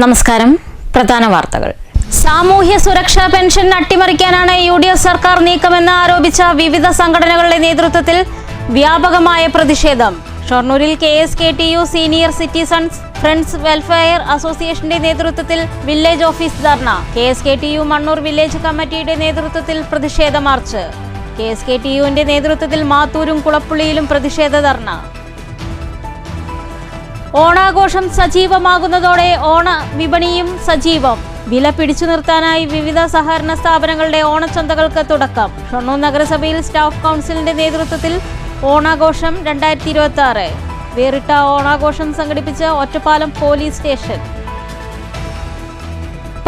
നമസ്കാരം. പ്രധാന വാർത്തകൾ. സാമൂഹ്യ സുരക്ഷാ പെൻഷൻ അട്ടിമറിക്കാനാണ് യു.ഡി.എഫ് സർക്കാർ നീക്കമെന്ന് ആരോപിച്ച വിവിധ സംഘടനകളുടെ നേതൃത്വത്തിൽ വ്യാപകമായ പ്രതിഷേധം. ഷൊർണൂരിൽ KSKTU senior citizens friends welfare അസോസിയേഷന്റെ നേതൃത്വത്തിൽ വില്ലേജ് ഓഫീസ് ധർണ. KSKTU മണ്ണൂർ വില്ലേജ് കമ്മിറ്റിയുടെ നേതൃത്വത്തിൽ പ്രതിഷേധ മാർച്ച്. KSKTUവിന്റെ നേതൃത്വത്തിൽ മാത്തൂരും കുളപ്പുള്ളിയിലും പ്രതിഷേധ ധർണ. ഓണാഘോഷം സജീവമാകുന്നതോടെ ഓണ വിപണിയും സജീവം. വില പിടിച്ചു നിർത്താനായി വിവിധ സഹകരണ സ്ഥാപനങ്ങളുടെ ഓണച്ചന്തകൾക്ക് തുടക്കം. ഷൊർണൂർ നഗരസഭയിൽ സ്റ്റാഫ് കൗൺസിലിന്റെ നേതൃത്വത്തിൽ ഓണാഘോഷം 2026 വേറിട്ട ഓണാഘോഷം സംഘടിപ്പിച്ച് ഒറ്റപ്പാലം പോലീസ് സ്റ്റേഷൻ.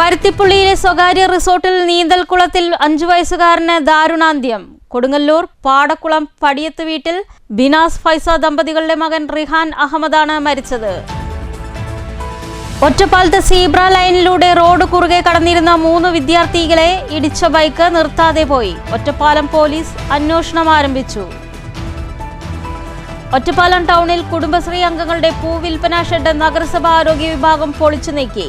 പരുത്തിപ്പുള്ളിയിലെ സ്വകാര്യ റിസോർട്ടിൽ നീന്തൽക്കുളത്തിൽ 5 വയസ്സുകാരന് ദാരുണാന്ത്യം. കൊടുങ്ങല്ലൂർ പാടക്കുളം പടിയത്ത് വീട്ടിൽ ബിനാസ് ഫൈസ ദമ്പതികളുടെ മകൻ റിഹാൻ അഹമ്മദാണ് മരിച്ചത്. ഒറ്റപ്പാലത്ത് സീബ്ര ലൈനിലൂടെ റോഡ് കുറുകെ കടന്നിരുന്ന 3 വിദ്യാർത്ഥികളെ ഇടിച്ച ബൈക്ക് നിർത്താതെ പോയി. ഒറ്റപ്പാലം പോലീസ് അന്വേഷണം ആരംഭിച്ചു. ഒറ്റപ്പാലം ടൗണിൽ കുടുംബശ്രീ അംഗങ്ങളുടെ പൂവിൽപ്പന ഷെഡ് നഗരസഭാ ആരോഗ്യ വിഭാഗം പൊളിച്ചു നീക്കി.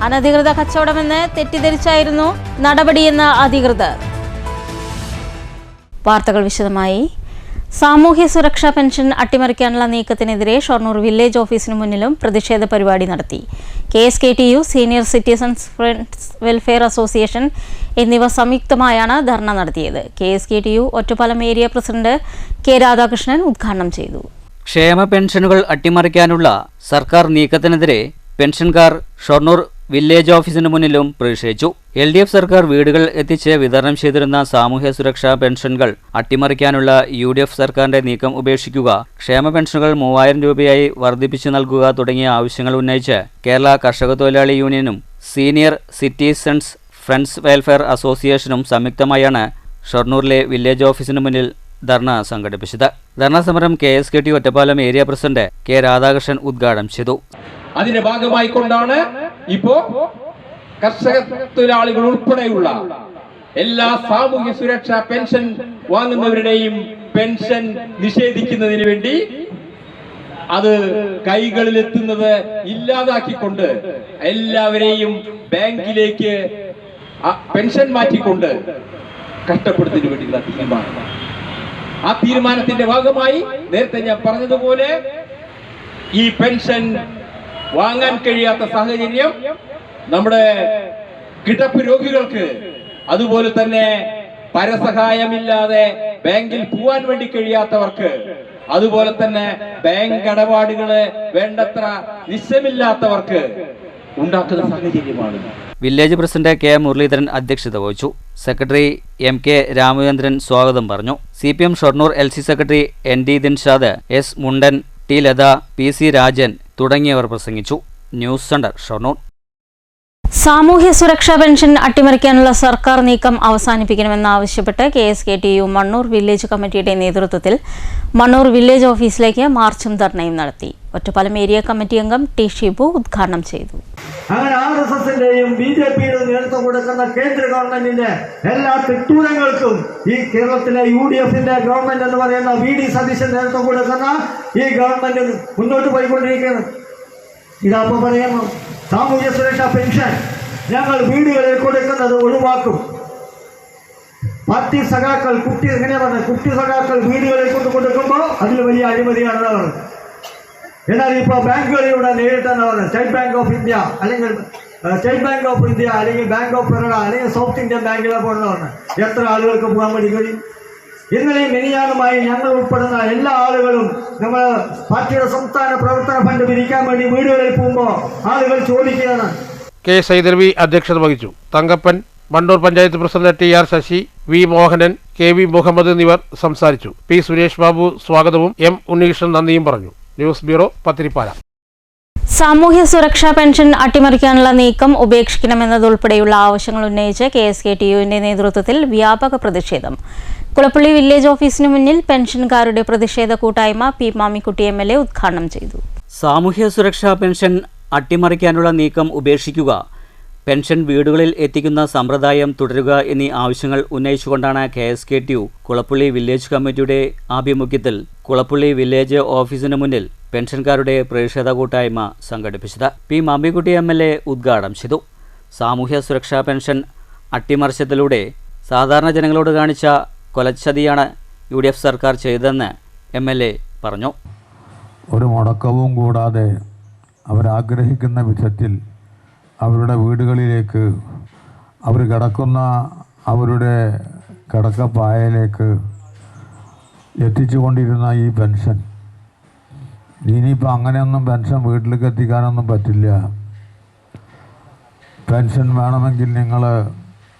അനധികൃത കച്ചവടമെന്ന് തെറ്റിദ്ധരിച്ചായിരുന്നു നടപടിയെന്ന് അധികൃതർ. വാർത്തകൾ വിശദമായി. സാമൂഹ്യ സുരക്ഷാ പെൻഷൻ അട്ടിമറിക്കാനുള്ള നീക്കത്തിനെതിരെ ഷൊർണൂർ വില്ലേജ് ഓഫീസിന് മുന്നിലും പ്രതിഷേധ പരിപാടി നടത്തി. KSKTU senior citizens friends welfare association എന്നിവ സംയുക്തമായാണ് ധർണ നടത്തിയത്. KSKTU Ottapalam area president K. Radhakrishnan ഉദ്ഘാടനം ചെയ്തു. ക്ഷേമ പെൻഷനുകൾ അട്ടിമറിക്കാനുള്ള സർക്കാർ നീക്കത്തിനെതിരെ പെൻഷൻകാർ ഷൊർണൂർ വില്ലേജ് ഓഫീസിന് മുന്നിലും പ്രതിഷേധിച്ചു. LDF സർക്കാർ വീടുകൾ എത്തിച്ച് വിതരണം ചെയ്തിരുന്ന സാമൂഹ്യ സുരക്ഷാ പെൻഷനുകൾ അട്ടിമറിക്കാനുള്ള UDF സർക്കാരിന്റെ നീക്കം ഉപേക്ഷിക്കുക, ക്ഷേമ പെൻഷനുകൾ 3000 രൂപയായി വർദ്ധിപ്പിച്ചു നൽകുക തുടങ്ങിയ ആവശ്യങ്ങൾ ഉന്നയിച്ച് കേരള കർഷക തൊഴിലാളി യൂണിയനും സീനിയർ സിറ്റിസൺസ് ഫ്രണ്ട്സ് വെൽഫെയർ അസോസിയേഷനും സംയുക്തമായാണ് ഷൊർണൂരിലെ വില്ലേജ് ഓഫീസിന് മുന്നിൽ ധർണ സംഘടിപ്പിച്ചത്. ധർണാ സമരം KSKTU Ottapalam area president K. Radhakrishnan ഉദ്ഘാടനം ചെയ്തു. അതിന്റെ ഭാഗമായി കൊണ്ടാണ് ഇപ്പോ കർഷക തൊഴിലാളികൾ ഉൾപ്പെടെയുള്ള എല്ലാ സാമൂഹ്യ സുരക്ഷാ പെൻഷൻ വാങ്ങുന്നവരുടെയും പെൻഷൻ നിഷേധിക്കുന്നതിന് വേണ്ടി അത് കൈകളിലെത്തുന്നത് ഇല്ലാതാക്കിക്കൊണ്ട് എല്ലാവരെയും ബാങ്കിലേക്ക് പെൻഷൻ മാറ്റിക്കൊണ്ട് കഷ്ടപ്പെടുന്നതിന് വേണ്ടിയുള്ള തീരുമാനം. ആ തീരുമാനത്തിന്റെ ഭാഗമായി നേരത്തെ ഞാൻ പറഞ്ഞതുപോലെ ഈ പെൻഷൻ വാങ്ങാൻ കഴിയാത്ത സാഹചര്യം നമ്മുടെ കിടപ്പ് രോഗികൾക്ക്, അതുപോലെ തന്നെ പരസഹായമില്ലാതെ ബാങ്കിൽ പോവാൻ വേണ്ടി കഴിയാത്തവർക്ക്, അതുപോലെ തന്നെ ബാങ്ക് ഇടപാടുകള് വേണ്ടത്ര നിശ്ചയമില്ലാത്തവർക്ക് ഉണ്ടാക്കുന്ന സാഹചര്യമാണ്. Village president K. മുരളീധരൻ അധ്യക്ഷത വഹിച്ചു. Secretary MK. രാമചന്ദ്രൻ സ്വാഗതം പറഞ്ഞു. CPM Shoranur LC secretary ND Dinshad, S. മുണ്ടൻ, T. Latha, PC. Rajan തുടങ്ങിയവർ പ്രസംഗിച്ചു. News centre Shoranur. സാമൂഹ്യ സുരക്ഷാ പെൻഷൻ അട്ടിമറിക്കാനുള്ള സർക്കാർ നീക്കം അവസാനിപ്പിക്കണമെന്നാവശ്യപ്പെട്ട് KSKTU മണ്ണൂർ വില്ലേജ് കമ്മിറ്റിയുടെ നേതൃത്വത്തിൽ മണ്ണൂർ വില്ലേജ് ഓഫീസിലേക്ക് മാർച്ചും ധർണയും നടത്തി. ഒറ്റപ്പാലം ഏരിയ കമ്മിറ്റി അംഗം T. ഷിബു ഉദ്ഘാടനം ചെയ്തു. അങ്ങനെ RSSന്റെയും BJPയുടെയും നേതൃത്വം കൊടുക്കുന്ന കേന്ദ്ര ഗവൺമെന്റിന്റെ എല്ലാ തിട്ടൂരങ്ങൾക്കും ഈ കേരളത്തിലെ UDFന്റെ ഗവൺമെന്റ് എന്ന് പറയുന്ന VD സതീശൻ നേതൃത്വം കൊടുക്കുന്ന ഈ ഗവൺമെന്റ് മുന്നോട്ട് പോയിക്കൊണ്ടിരിക്കുകയാണ്. ഇതപ്പോൾ പറയുന്നു, സാമൂഹ്യ സുരക്ഷാ പെൻഷൻ ഞങ്ങൾ വീടുകളിൽ കൊടുക്കുന്നത് ഒഴിവാക്കും. പാർട്ടി സഖാക്കൾ കുട്ടി സഖാക്കൾ വീടുകളിൽ കൊണ്ട് കൊടുക്കുമ്പോൾ അതിൽ വലിയ അഴിമതിയാണെന്ന് പറഞ്ഞു. എന്നാൽ ഇപ്പോൾ ബാങ്കുകളിലൂടെ നേരിട്ടെന്ന് പറഞ്ഞു, സ്റ്റേറ്റ് ബാങ്ക് ഓഫ് ഇന്ത്യ അല്ലെങ്കിൽ ബാങ്ക് ഓഫ് ബറോഡ അല്ലെങ്കിൽ സൗത്ത് ഇന്ത്യൻ ബാങ്കിലെ പോകണമെന്ന് എത്ര ആളുകൾക്ക് പോകാൻ വേണ്ടി കഴിയും? ഇന്നലെയും മിനിയാനുമായി ഞങ്ങൾ ഉൾപ്പെടുന്ന എല്ലാ ആളുകളും നമ്മൾ പാർട്ടിയുടെ സംസ്ഥാന പ്രവർത്തന ഫണ്ട് പിരിക്കാൻ വേണ്ടി വീടുകളിൽ പോകുമ്പോൾ ആളുകൾ ചോദിക്കുകയാണ്. K. സൈദർവി അധ്യക്ഷത വഹിച്ചു. Thankappan, Mannur panchayat president TR Sasi, V. Mohanan, KV Muhammad എന്നിവർ സംസാരിച്ചു. P. സുരേഷ് ബാബു സ്വാഗതവും M. ഉണ്ണികൃഷ്ണൻ നന്ദിയും പറഞ്ഞു. News bureau, Pathirippala. സാമൂഹ്യ സുരക്ഷാ പെൻഷൻ അട്ടിമറിക്കാനുള്ള നീക്കം ഉപേക്ഷിക്കണമെന്നതുൾപ്പെടെയുള്ള ആവശ്യങ്ങൾ ഉന്നയിച്ച് KSKTUവിന്റെ നേതൃത്വത്തിൽ വ്യാപക പ്രതിഷേധം. കുളപ്പള്ളി വില്ലേജ് ഓഫീസിന് മുന്നിൽ പെൻഷൻകാരുടെ പ്രതിഷേധ കൂട്ടായ്മ P. മാമിക്കുട്ടി MLA ഉദ്ഘാടനം ചെയ്തു. സാമൂഹ്യ സുരക്ഷാ പെൻഷൻ അട്ടിമറിക്കാനുള്ള നീക്കം ഉപേക്ഷിക്കുക, പെൻഷൻ വീടുകളിൽ എത്തിക്കുന്ന സമ്പ്രദായം തുടരുക എന്നീ ആവശ്യങ്ങൾ ഉന്നയിച്ചുകൊണ്ടാണ് KSKTU കുളപ്പള്ളി വില്ലേജ് കമ്മിറ്റിയുടെ ആഭിമുഖ്യത്തിൽ കുളപ്പള്ളി വില്ലേജ് ഓഫീസിന് മുന്നിൽ പെൻഷൻകാരുടെ പ്രതിഷേധ കൂട്ടായ്മ സംഘടിപ്പിച്ചത്. പി മാമ്പിക്കുട്ടി MLA ഉദ്ഘാടനം ചെയ്തു. സാമൂഹ്യ സുരക്ഷാ പെൻഷൻ അട്ടിമറിച്ചതിലൂടെ സാധാരണ ജനങ്ങളോട് കാണിച്ച കൊലച്ചതിയാണ് UDF സർക്കാർ ചെയ്തതെന്ന് MLA പറഞ്ഞു. ഒരു മുടക്കവും കൂടാതെ അവരാഗ്രഹിക്കുന്ന വിധത്തിൽ അവരുടെ വീടുകളിലേക്ക് അവർ കിടക്കുന്ന അവരുടെ കിടക്കപ്പായയിലേക്ക് എത്തിച്ചുകൊണ്ടിരുന്ന ഈ പെൻഷൻ ഇനിയിപ്പോൾ അങ്ങനെയൊന്നും പെൻഷൻ വീട്ടിലേക്ക് എത്തിക്കാനൊന്നും പറ്റില്ല. പെൻഷൻ വേണമെങ്കിൽ നിങ്ങൾ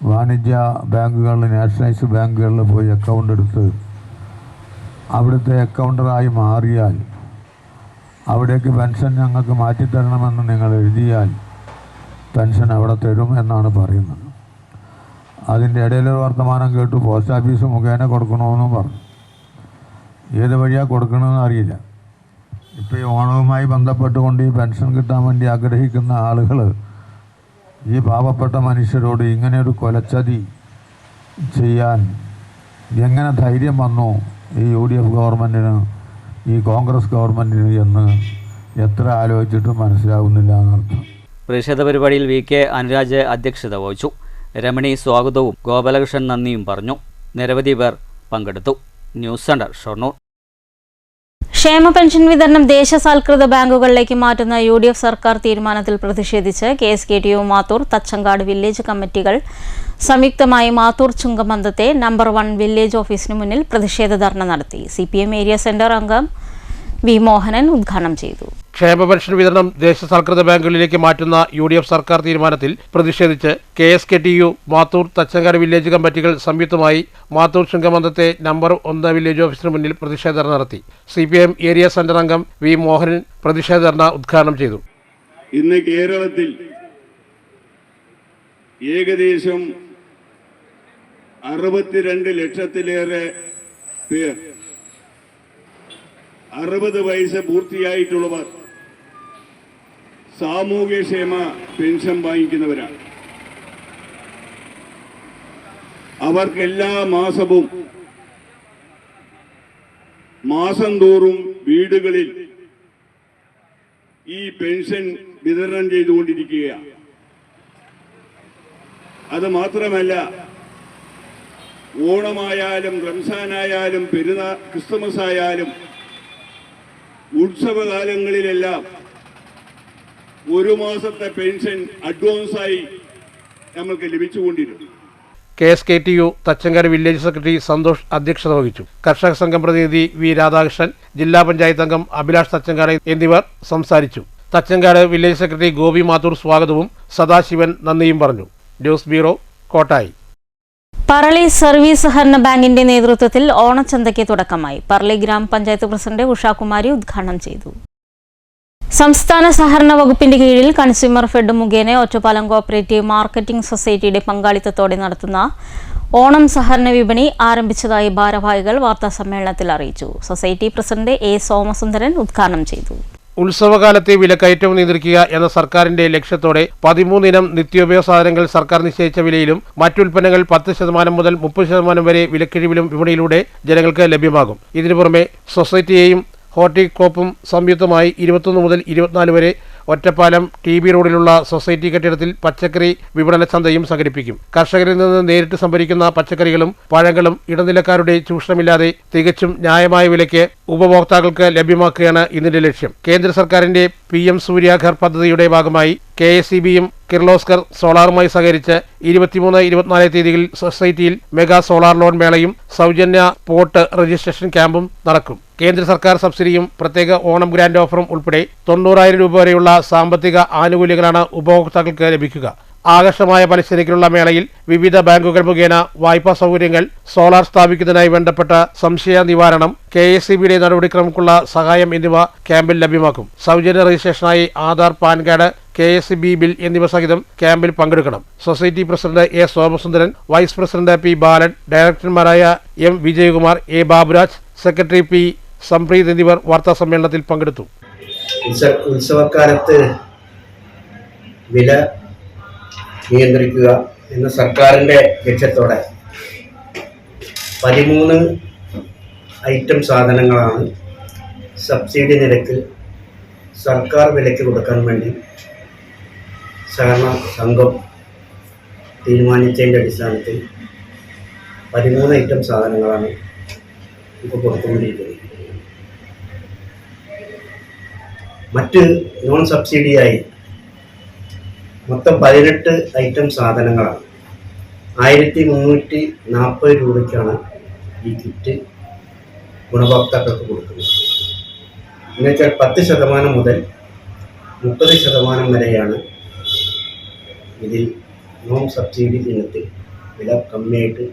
വാണിജ്യ ബാങ്കുകളിൽ, നാഷണലൈസ്ഡ് ബാങ്കുകളിൽ പോയി അക്കൗണ്ട് എടുത്ത് അവിടുത്തെ അക്കൗണ്ടറായി മാറിയാൽ അവിടേക്ക് പെൻഷൻ ഞങ്ങൾക്ക് മാറ്റിത്തരണമെന്ന് നിങ്ങൾ എഴുതിയാൽ പെൻഷൻ അവിടെ തരും എന്നാണ് പറയുന്നത്. അതിൻ്റെ ഇടയിലൊരു വർത്തമാനം കേട്ടു, പോസ്റ്റ് ഓഫീസ് മുഖേന കൊടുക്കണമെന്നും പറഞ്ഞു. ഏത് വഴിയാണ് കൊടുക്കണമെന്ന് അറിയില്ല. ഇപ്പോൾ ഈ ഓണവുമായി ബന്ധപ്പെട്ടുകൊണ്ട് ഈ പെൻഷൻ കിട്ടാൻ വേണ്ടി ആഗ്രഹിക്കുന്ന ആളുകൾ ഈ പാവപ്പെട്ട മനുഷ്യരോട് ഇങ്ങനെയൊരു കൊലച്ചതി ചെയ്യാൻ എങ്ങനെ ധൈര്യം വന്നു ഈ UDF ഗവൺമെൻറ്റിന്, ഈ കോൺഗ്രസ് ഗവൺമെൻറ്റിന് എന്ന് എത്ര ആലോചിച്ചിട്ടും മനസ്സിലാവുന്നില്ല എന്നർത്ഥം. പ്രതിഷേധ പരിപാടിയിൽ VK അനുരാജ് അധ്യക്ഷത വഹിച്ചു. രമണി സ്വാഗതവും ഗോപാലകൃഷ്ണൻ നന്ദിയും പറഞ്ഞു. നിരവധി പേർ പങ്കെടുത്തു. News centre, Shoranur. ക്ഷേമ പെൻഷൻ വിതരണം ദേശസാൽകൃത ബാങ്കുകളിലേക്ക് മാറ്റുന്ന UDF സർക്കാർ തീരുമാനത്തിൽ പ്രതിഷേധിച്ച് KSKTU മാത്തൂർ, തച്ചങ്കാട് വില്ലേജ് കമ്മിറ്റികൾ സംയുക്തമായി മാത്തൂർ ചുങ്കമന്തത്തെ നമ്പർ 1 വില്ലേജ് ഓഫീസിന് മുന്നിൽ പ്രതിഷേധ ധർണ നടത്തി. CPM ഏരിയ സെന്റർ അംഗം V മോഹനൻ ഉദ്ഘാടനം ചെയ്തു. ക്ഷേമ പെൻഷൻ വിതരണം ദേശസാൽകൃത ബാങ്കുകളിലേക്ക് മാറ്റുന്ന UDF സർക്കാർ തീരുമാനത്തിൽ പ്രതിഷേധിച്ച് KSKTU മാത്തൂർ, തച്ചങ്കാട് വില്ലേജ് കമ്മിറ്റികൾ സംയുക്തമായി മാത്തൂർ ചുങ്കമന്തത്തെ നമ്പർ 1 വില്ലേജ് ഓഫീസിന് മുന്നിൽ പ്രതിഷേധ ധർണ നടത്തി. CPM ഏരിയ സെന്റർ അംഗം V മോഹനൻ പ്രതിഷേധ ധർണ ഉദ്ഘാടനം ചെയ്തു. ഇന്ന് കേരളത്തിൽ ഏകദേശം 62 ലക്ഷത്തിലേറെ പേർ 60 വയസ്സ് പൂർത്തിയായിട്ടുള്ളവർ സാമൂഹ്യക്ഷേമ പെൻഷൻ വാങ്ങിക്കുന്നവരാണ്. അവർക്ക് എല്ലാ മാസവും മാസം തോറും വീടുകളിൽ ഈ പെൻഷൻ വിതരണം ചെയ്തുകൊണ്ടിരിക്കുകയാണ്. അത് മാത്രമല്ല, ഓണമായാലും റംസാനായാലും പെരുന്നാൾ, ക്രിസ്തുമസ് ആയാലും ഉത്സവകാലങ്ങളിലെല്ലാം ഒരു മാസത്തെ പെൻഷൻ അഡ്വാൻസായി നമ്മൾക്ക് ലഭിച്ചുകൊണ്ടിരുന്നു. KSKTU Thachankad village secretary Santhosh അധ്യക്ഷത വഹിച്ചു. കർഷക സംഘം പ്രതിനിധി V രാധാകൃഷ്ണൻ, ജില്ലാ പഞ്ചായത്ത് അംഗം അഭിലാഷ് തച്ചങ്കാട് എന്നിവർ സംസാരിച്ചു. തച്ചങ്കാട് വില്ലേജ് സെക്രട്ടറി ഗോപി മാത്തൂർ സ്വാഗതവും സദാശിവൻ നന്ദിയും പറഞ്ഞു. News bureau, Kottayi. Parali service സഹകരണ ബാങ്കിന്റെ നേതൃത്വത്തിൽ ഓണച്ചന്തയ്ക്ക് തുടക്കമായി. പറളി ഗ്രാമപഞ്ചായത്ത് പ്രസിഡന്റ് ഉഷാകുമാരി ഉദ്ഘാടനം ചെയ്തു. സംസ്ഥാന സഹകരണ വകുപ്പിന്റെ കീഴിൽ കൺസ്യൂമർ ഫെഡ് മുഖേന ഒറ്റപ്പാലം കോഓപ്പറേറ്റീവ് മാർക്കറ്റിംഗ് സൊസൈറ്റിയുടെ പങ്കാളിത്തത്തോടെ നടത്തുന്ന ഓണം സഹകരണ വിപണി ആരംഭിച്ചതായി ഭാരവാഹികൾ വാർത്താസമ്മേളനത്തിൽ അറിയിച്ചു. സൊസൈറ്റി പ്രസിഡന്റ് A സോമസുന്ദരൻ ഉദ്ഘാടനം ചെയ്തു. ഉത്സവകാലത്തെ വിലക്കയറ്റം നിയന്ത്രിക്കുക എന്ന സർക്കാരിന്റെ ലക്ഷ്യത്തോടെ 13 ഇനം നിത്യോപയോഗ സാധനങ്ങൾ സർക്കാർ നിശ്ചയിച്ച വിലയിലും മറ്റുൽപ്പന്നങ്ങൾ 10% മുതൽ 30% വരെ വിലക്കിഴിവിലും വിപണിയിലൂടെ ജനങ്ങൾക്ക് ലഭ്യമാകും. ഇതിനു പുറമെ സൊസൈറ്റിയെയും ഹോർട്ടികോപ്പും സംയുക്തമായി 21 മുതൽ 24 വരെ ഒറ്റപ്പാലം TB റോഡിലുള്ള സൊസൈറ്റി കെട്ടിടത്തിൽ പച്ചക്കറി വിപണന ചന്തയും സംഘടിപ്പിക്കും. കർഷകരിൽ നിന്ന് നേരിട്ട് സംഭരിക്കുന്ന പച്ചക്കറികളും പഴങ്ങളും ഇടനിലക്കാരുടെ ചൂഷണമില്ലാതെ തികച്ചും ന്യായമായ വിലയ്ക്ക് ഉപഭോക്താക്കൾക്ക് ലഭ്യമാക്കുകയാണ് ഇതിന്റെ ലക്ഷ്യം. കേന്ദ്ര സർക്കാരിന്റെ PM സൂര്യാഘർ പദ്ധതിയുടെ ഭാഗമായി KSEBയും കിർലോസ്കർ സോളാറുമായി സഹകരിച്ച് 23-24 തീയതികളിൽ സൊസൈറ്റിയിൽ മെഗാ സോളാർ ലോൺ മേളയും സൗജന്യ പോട്ട് രജിസ്ട്രേഷൻ ക്യാമ്പും നടക്കും. കേന്ദ്ര സർക്കാർ സബ്സിഡിയും പ്രത്യേക ഓണം ഗ്രാന്റ് ഓഫറും ഉൾപ്പെടെ 90,000 രൂപ വരെയുള്ള സാമ്പത്തിക ആനുകൂല്യങ്ങളാണ് ഉപഭോക്താക്കൾക്ക് ലഭിക്കുക. ആകർഷമായ പലിശനിരക്കിലുള്ള മേളയിൽ വിവിധ ബാങ്കുകൾ മുഖേന വായ്പാ സൗകര്യങ്ങൾ, സോളാർ സ്ഥാപിക്കുന്നതിനായി ബന്ധപ്പെട്ട സംശയ നിവാരണം, KSEBയുടെ നടപടിക്രമങ്ങൾക്കുള്ള സഹായം എന്നിവ ക്യാമ്പിൽ ലഭ്യമാക്കും. സൗജന്യ രജിസ്ട്രേഷനായി Aadhaar, PAN card, KSEB bill എന്നിവ സഹിതം ക്യാമ്പിൽ പങ്കെടുക്കണം. Society president A Somasundaran, vice president P Balan, ഡയറക്ടർമാരായ M Vijayakumar, A Baburaj, secretary P Sampreeth എന്നിവർ വാർത്താ സമ്മേളനത്തിൽ പങ്കെടുത്തു. ഉത്സവക്കാലത്ത് വില നിയന്ത്രിക്കുക എന്ന സർക്കാരിൻ്റെ ലക്ഷ്യത്തോടെ 13 ഐറ്റം സാധനങ്ങളാണ് സബ്സിഡി നിരക്കിൽ സർക്കാർ വിലയ്ക്ക് കൊടുക്കാൻ വേണ്ടി സഹകരണ സംഘം തീരുമാനിച്ചതിൻ്റെ അടിസ്ഥാനത്തിൽ 13 ഐറ്റം സാധനങ്ങളാണ് ഇപ്പോൾ കൊടുത്തുകൊണ്ടിരിക്കുന്നത്. മറ്റ് നോൺ സബ്സിഡിയായി മൊത്തം 18 ഐറ്റം സാധനങ്ങളാണ്. 1340 രൂപയ്ക്കാണ് ഈ കിറ്റ് ഗുണഭോക്താക്കൾക്ക് കൊടുക്കുന്നത്. എന്നുവെച്ചാൽ 10% മുതൽ 30% വരെയാണ് ഇതിൽ നോൺ സബ്സിഡി ഇനത്തിൽ വില കമ്മിയായിട്ട്.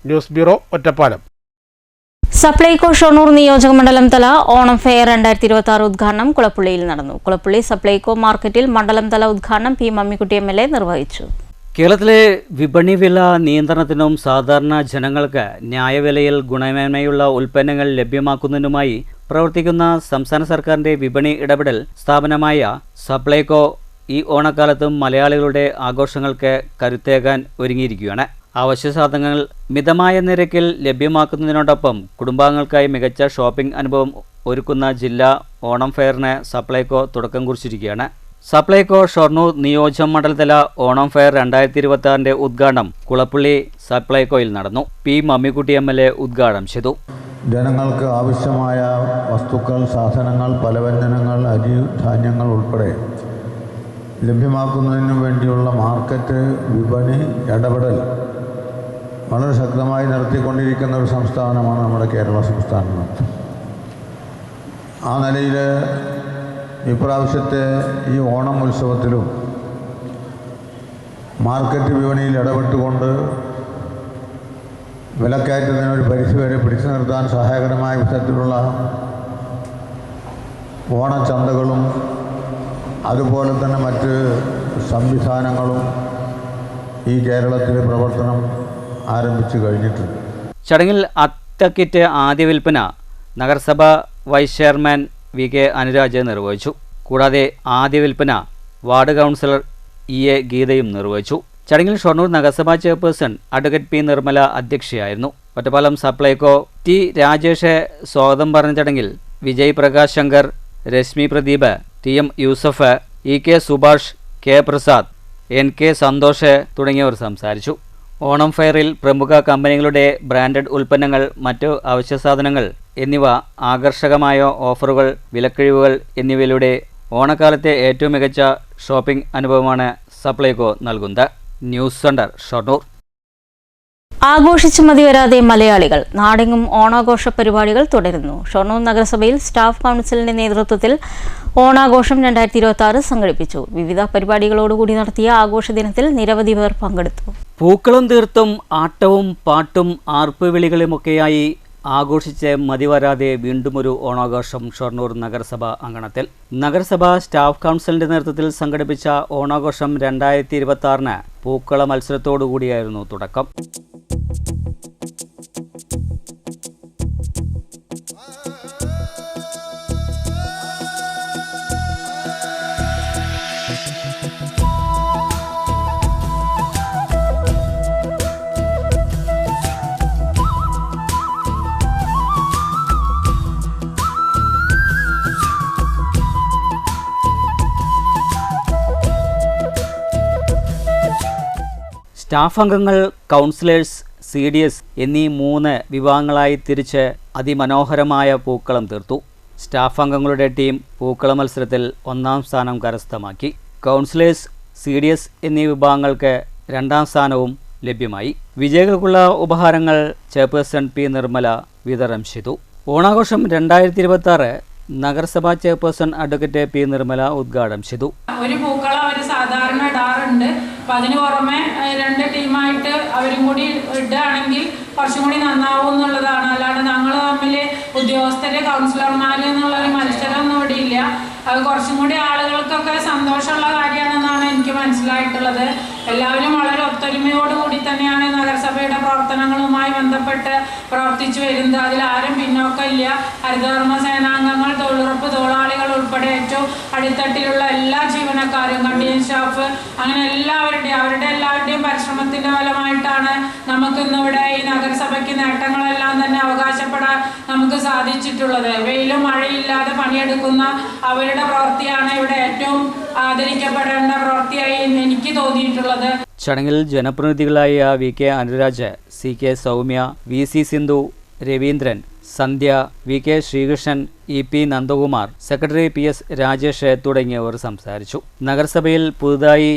News bureau, Ottapalam. സപ്ലൈകോ ഷൊർണൂർ നിയോജക മണ്ഡലം തല ഓണം ഫെയർ 2026 ഉദ്ഘാടനം കുളപ്പുള്ളിയിൽ നടന്നു. കുളപ്പുള്ളി സപ്ലൈകോ മാർക്കറ്റിൽ മണ്ഡലം തല ഉദ്ഘാടനം പി മമ്മിക്കുട്ടി MLA നിർവഹിച്ചു. കേരളത്തിലെ വിപണി വില നിയന്ത്രണത്തിനും സാധാരണ ജനങ്ങൾക്ക് ന്യായവിലയിൽ ഗുണമേന്മയുള്ള ഉൽപ്പന്നങ്ങൾ ലഭ്യമാക്കുന്നതിനുമായി പ്രവർത്തിക്കുന്ന സംസ്ഥാന സർക്കാരിന്റെ വിപണി ഇടപെടൽ സ്ഥാപനമായ സപ്ലൈകോ ഈ ഓണക്കാലത്തും മലയാളികളുടെ ആഘോഷങ്ങൾക്ക് കരുത്തേകാൻ ഒരുങ്ങിയിരിക്കുകയാണ്. അവശ്യ സാധനങ്ങൾ മിതമായ നിരക്കിൽ ലഭ്യമാക്കുന്നതിനോടൊപ്പം കുടുംബാംഗങ്ങൾക്കായി മികച്ച ഷോപ്പിംഗ് അനുഭവം ഒരുക്കുന്ന ജില്ലാ ഓണം ഫെയറിന് സപ്ലൈകോ തുടക്കം കുറിച്ചിരിക്കുകയാണ്. സപ്ലൈകോ ഷൊർണൂർ നിയോജക മണ്ഡലതല ഓണം ഫെയർ 2026 ഉദ്ഘാടനം കുളപ്പുള്ളി സപ്ലൈകോയിൽ നടന്നു. പി മമ്മിക്കുട്ടി MLA ഉദ്ഘാടനം ചെയ്തു. ജനങ്ങൾക്ക് ആവശ്യമായ വസ്തുക്കൾ, സാധനങ്ങൾ, പലവ്യഞ്ജനങ്ങൾ, അരി, ധാന്യങ്ങൾ ഉൾപ്പെടെ ലഭ്യമാക്കുന്നതിനു വേണ്ടിയുള്ള മാർക്കറ്റ് വിപണി ഇടപെടൽ വളരെ ശക്തമായി നടത്തിക്കൊണ്ടിരിക്കുന്ന ഒരു സംസ്ഥാനമാണ് നമ്മുടെ കേരള സംസ്ഥാനം. ആ നിലയിൽ ഇപ്രാവശ്യത്തെ ഈ ഓണം ഉത്സവത്തിലും മാർക്കറ്റ് വിപണിയിൽ ഇടപെട്ടുകൊണ്ട് വിലക്കയറ്റത്തിനൊരു പരിധിവരെ പിടിച്ചു നിർത്താൻ സഹായകരമായ വിധത്തിലുള്ള ഓണച്ചന്തകളും അതുപോലെ തന്നെ മറ്റ് സംവിധാനങ്ങളും ഈ കേരളത്തിൽ പ്രവർത്തനം ആരംഭിച്ചു കഴിഞ്ഞിട്ടുണ്ട്. ചടങ്ങിൽ അത്തക്കിറ്റ് ആദ്യ വിൽപ്പന നഗരസഭ വൈസ് ചെയർമാൻ VK അനുരാജ് നിർവഹിച്ചു. കൂടാതെ ആദ്യ വിൽപ്പന വാർഡ് കൗൺസിലർ EA ഗീതയും നിർവഹിച്ചു. ചടങ്ങിൽ ഷൊർണൂർ നഗരസഭാ ചെയർപേഴ്സൺ അഡ്വക്കേറ്റ് P നിർമ്മല അധ്യക്ഷയായിരുന്നു. ഒറ്റപ്പാലം സപ്ലൈകോ T രാജേഷ് സ്വാഗതം പറഞ്ഞ ചടങ്ങിൽ Vijay Prakash Shankar, Rashmi Pradeep, TM Yusuf, EK Subhash, K Prasad, NK Santhosh തുടങ്ങിയവർ സംസാരിച്ചു. ഓണം ഫെയറിൽ പ്രമുഖ കമ്പനികളുടെ ബ്രാൻഡഡ് ഉൽപ്പന്നങ്ങൾ, മറ്റു അവശ്യ സാധനങ്ങൾ എന്നിവ, ആകർഷകമായ ഓഫറുകൾ, വിലക്കിഴിവുകൾ എന്നിവയിലൂടെ ഓണക്കാലത്തെ ഏറ്റവും മികച്ച ഷോപ്പിംഗ് അനുഭവമാണ് സപ്ലൈകോ നൽകുന്നത്. News centre Shoranur. ആഘോഷിച്ചു മതിവരാതെ മലയാളികൾ. നാടെങ്ങും ഓണാഘോഷ പരിപാടികൾ തുടരുന്നു. ഷൊർണൂർ നഗരസഭയിൽ സ്റ്റാഫ് കൗൺസിലിന്റെ നേതൃത്വത്തിൽ ഓണാഘോഷം 2026 സംഘടിപ്പിച്ചു. വിവിധ പരിപാടികളോടുകൂടി നടത്തിയ ആഘോഷ ദിനത്തിൽ നിരവധി പേർ പങ്കെടുത്തു. പൂക്കളം തീർത്തും ആട്ടവും പാട്ടും ആർപ്പുവിളികളുമൊക്കെയായി ആഘോഷിച്ച് മതിവരാതെ വീണ്ടുമൊരു ഓണാഘോഷം ഷൊർണൂർ നഗരസഭ അങ്കണത്തിൽ. നഗരസഭ സ്റ്റാഫ് കൗൺസിലിന്റെ നേതൃത്വത്തിൽ സംഘടിപ്പിച്ച ഓണാഘോഷം 2026 പൂക്കള മത്സരത്തോടുകൂടിയായിരുന്നു തുടക്കം. സ്റ്റാഫ് അംഗങ്ങൾ, കൗൺസിലേഴ്സ്, CDS എന്നീ 3 വിഭാഗങ്ങളായി തിരിച്ച് അതിമനോഹരമായ പൂക്കളം തീർത്തു. സ്റ്റാഫ് അംഗങ്ങളുടെ ടീം പൂക്കള മത്സരത്തിൽ 1ാം സ്ഥാനം കരസ്ഥമാക്കി. കൗൺസിലേഴ്സ്, CDS എന്നീ വിഭാഗങ്ങൾക്ക് 2ാം സ്ഥാനവും ലഭ്യമായി. വിജയികൾക്കുള്ള ഉപഹാരങ്ങൾ ചെയർപേഴ്സൺ P നിർമ്മല വിതരണം ചെയ്തു. ഓണാഘോഷം 2026 നഗരസഭാ ചെയർപേഴ്സൺ അഡ്വക്കേറ്റ് P നിർമ്മല ഉദ്ഘാടനം ചെയ്തു. ഒരു പൂക്കളം അവർ സാധാരണ ഇടാറുണ്ട്. അപ്പം അതിന് പുറമെ 2 ടീമായിട്ട് അവരും കൂടി ഇടുകയാണെങ്കിൽ കുറച്ചും കൂടി നന്നാവും എന്നുള്ളതാണ്. അല്ലാണ്ട് ഞങ്ങൾ തമ്മിൽ ഉദ്യോഗസ്ഥര്, കൗൺസിലർമാർ എന്നുള്ളൊരു മത്സരമൊന്നും ഇവിടെ ഇല്ല. അത് കുറച്ചും കൂടി ആളുകൾക്കൊക്കെ സന്തോഷമുള്ള കാര്യമാണെന്നാണ് എനിക്ക് മനസ്സിലായിട്ടുള്ളത്. എല്ലാവരും വളരെ ഒത്തൊരുമയോടുകൂടി തന്നെയാണ് നഗരസഭയുടെ പ്രവർത്തനങ്ങളുമായി ബന്ധപ്പെട്ട് പ്രവർത്തിച്ചു വരുന്നത്. അതിലാരും പിന്നോക്കമില്ല. ഹരിതകർമ്മ സേനാംഗങ്ങൾ, തൊഴിലുറപ്പ് തൊഴിലാളികൾ ഉൾപ്പെടെ ഏറ്റവും അടിത്തട്ടിലുള്ള എല്ലാ ജീവനക്കാരും, കണ്ടിയൻ സ്റ്റാഫ്, അങ്ങനെ അവരുടെ എല്ലാവരുടെയും പരിശ്രമത്തിന്റെ ഫലമായിട്ടാണ് നമുക്കിന്നിവിടെ ഈ നഗരസഭയ്ക്ക് നേട്ടങ്ങളെല്ലാം തന്നെ അവകാശപ്പെടാൻ നമുക്ക് സാധിച്ചിട്ടുള്ളത്. വെയിലും മഴയില്ലാതെ പണിയെടുക്കുന്ന അവരുടെ പ്രവൃത്തിയാണ് ഇവിടെ ഏറ്റവും ആദരിക്കപ്പെടേണ്ട പ്രവൃത്തിയായി എനിക്ക് തോന്നിയിട്ടുള്ളത്. ചടങ്ങിൽ ജനപ്രതിനിധികളായ VK Anuraj, CK Soumya, VC Sindhu, Raveendran, Sandhya, VK Sreekrishnan, EP Nandakumar, secretary PS Rajesh തുടങ്ങിയവർ സംസാരിച്ചു. നഗരസഭയിൽ പുതുതായി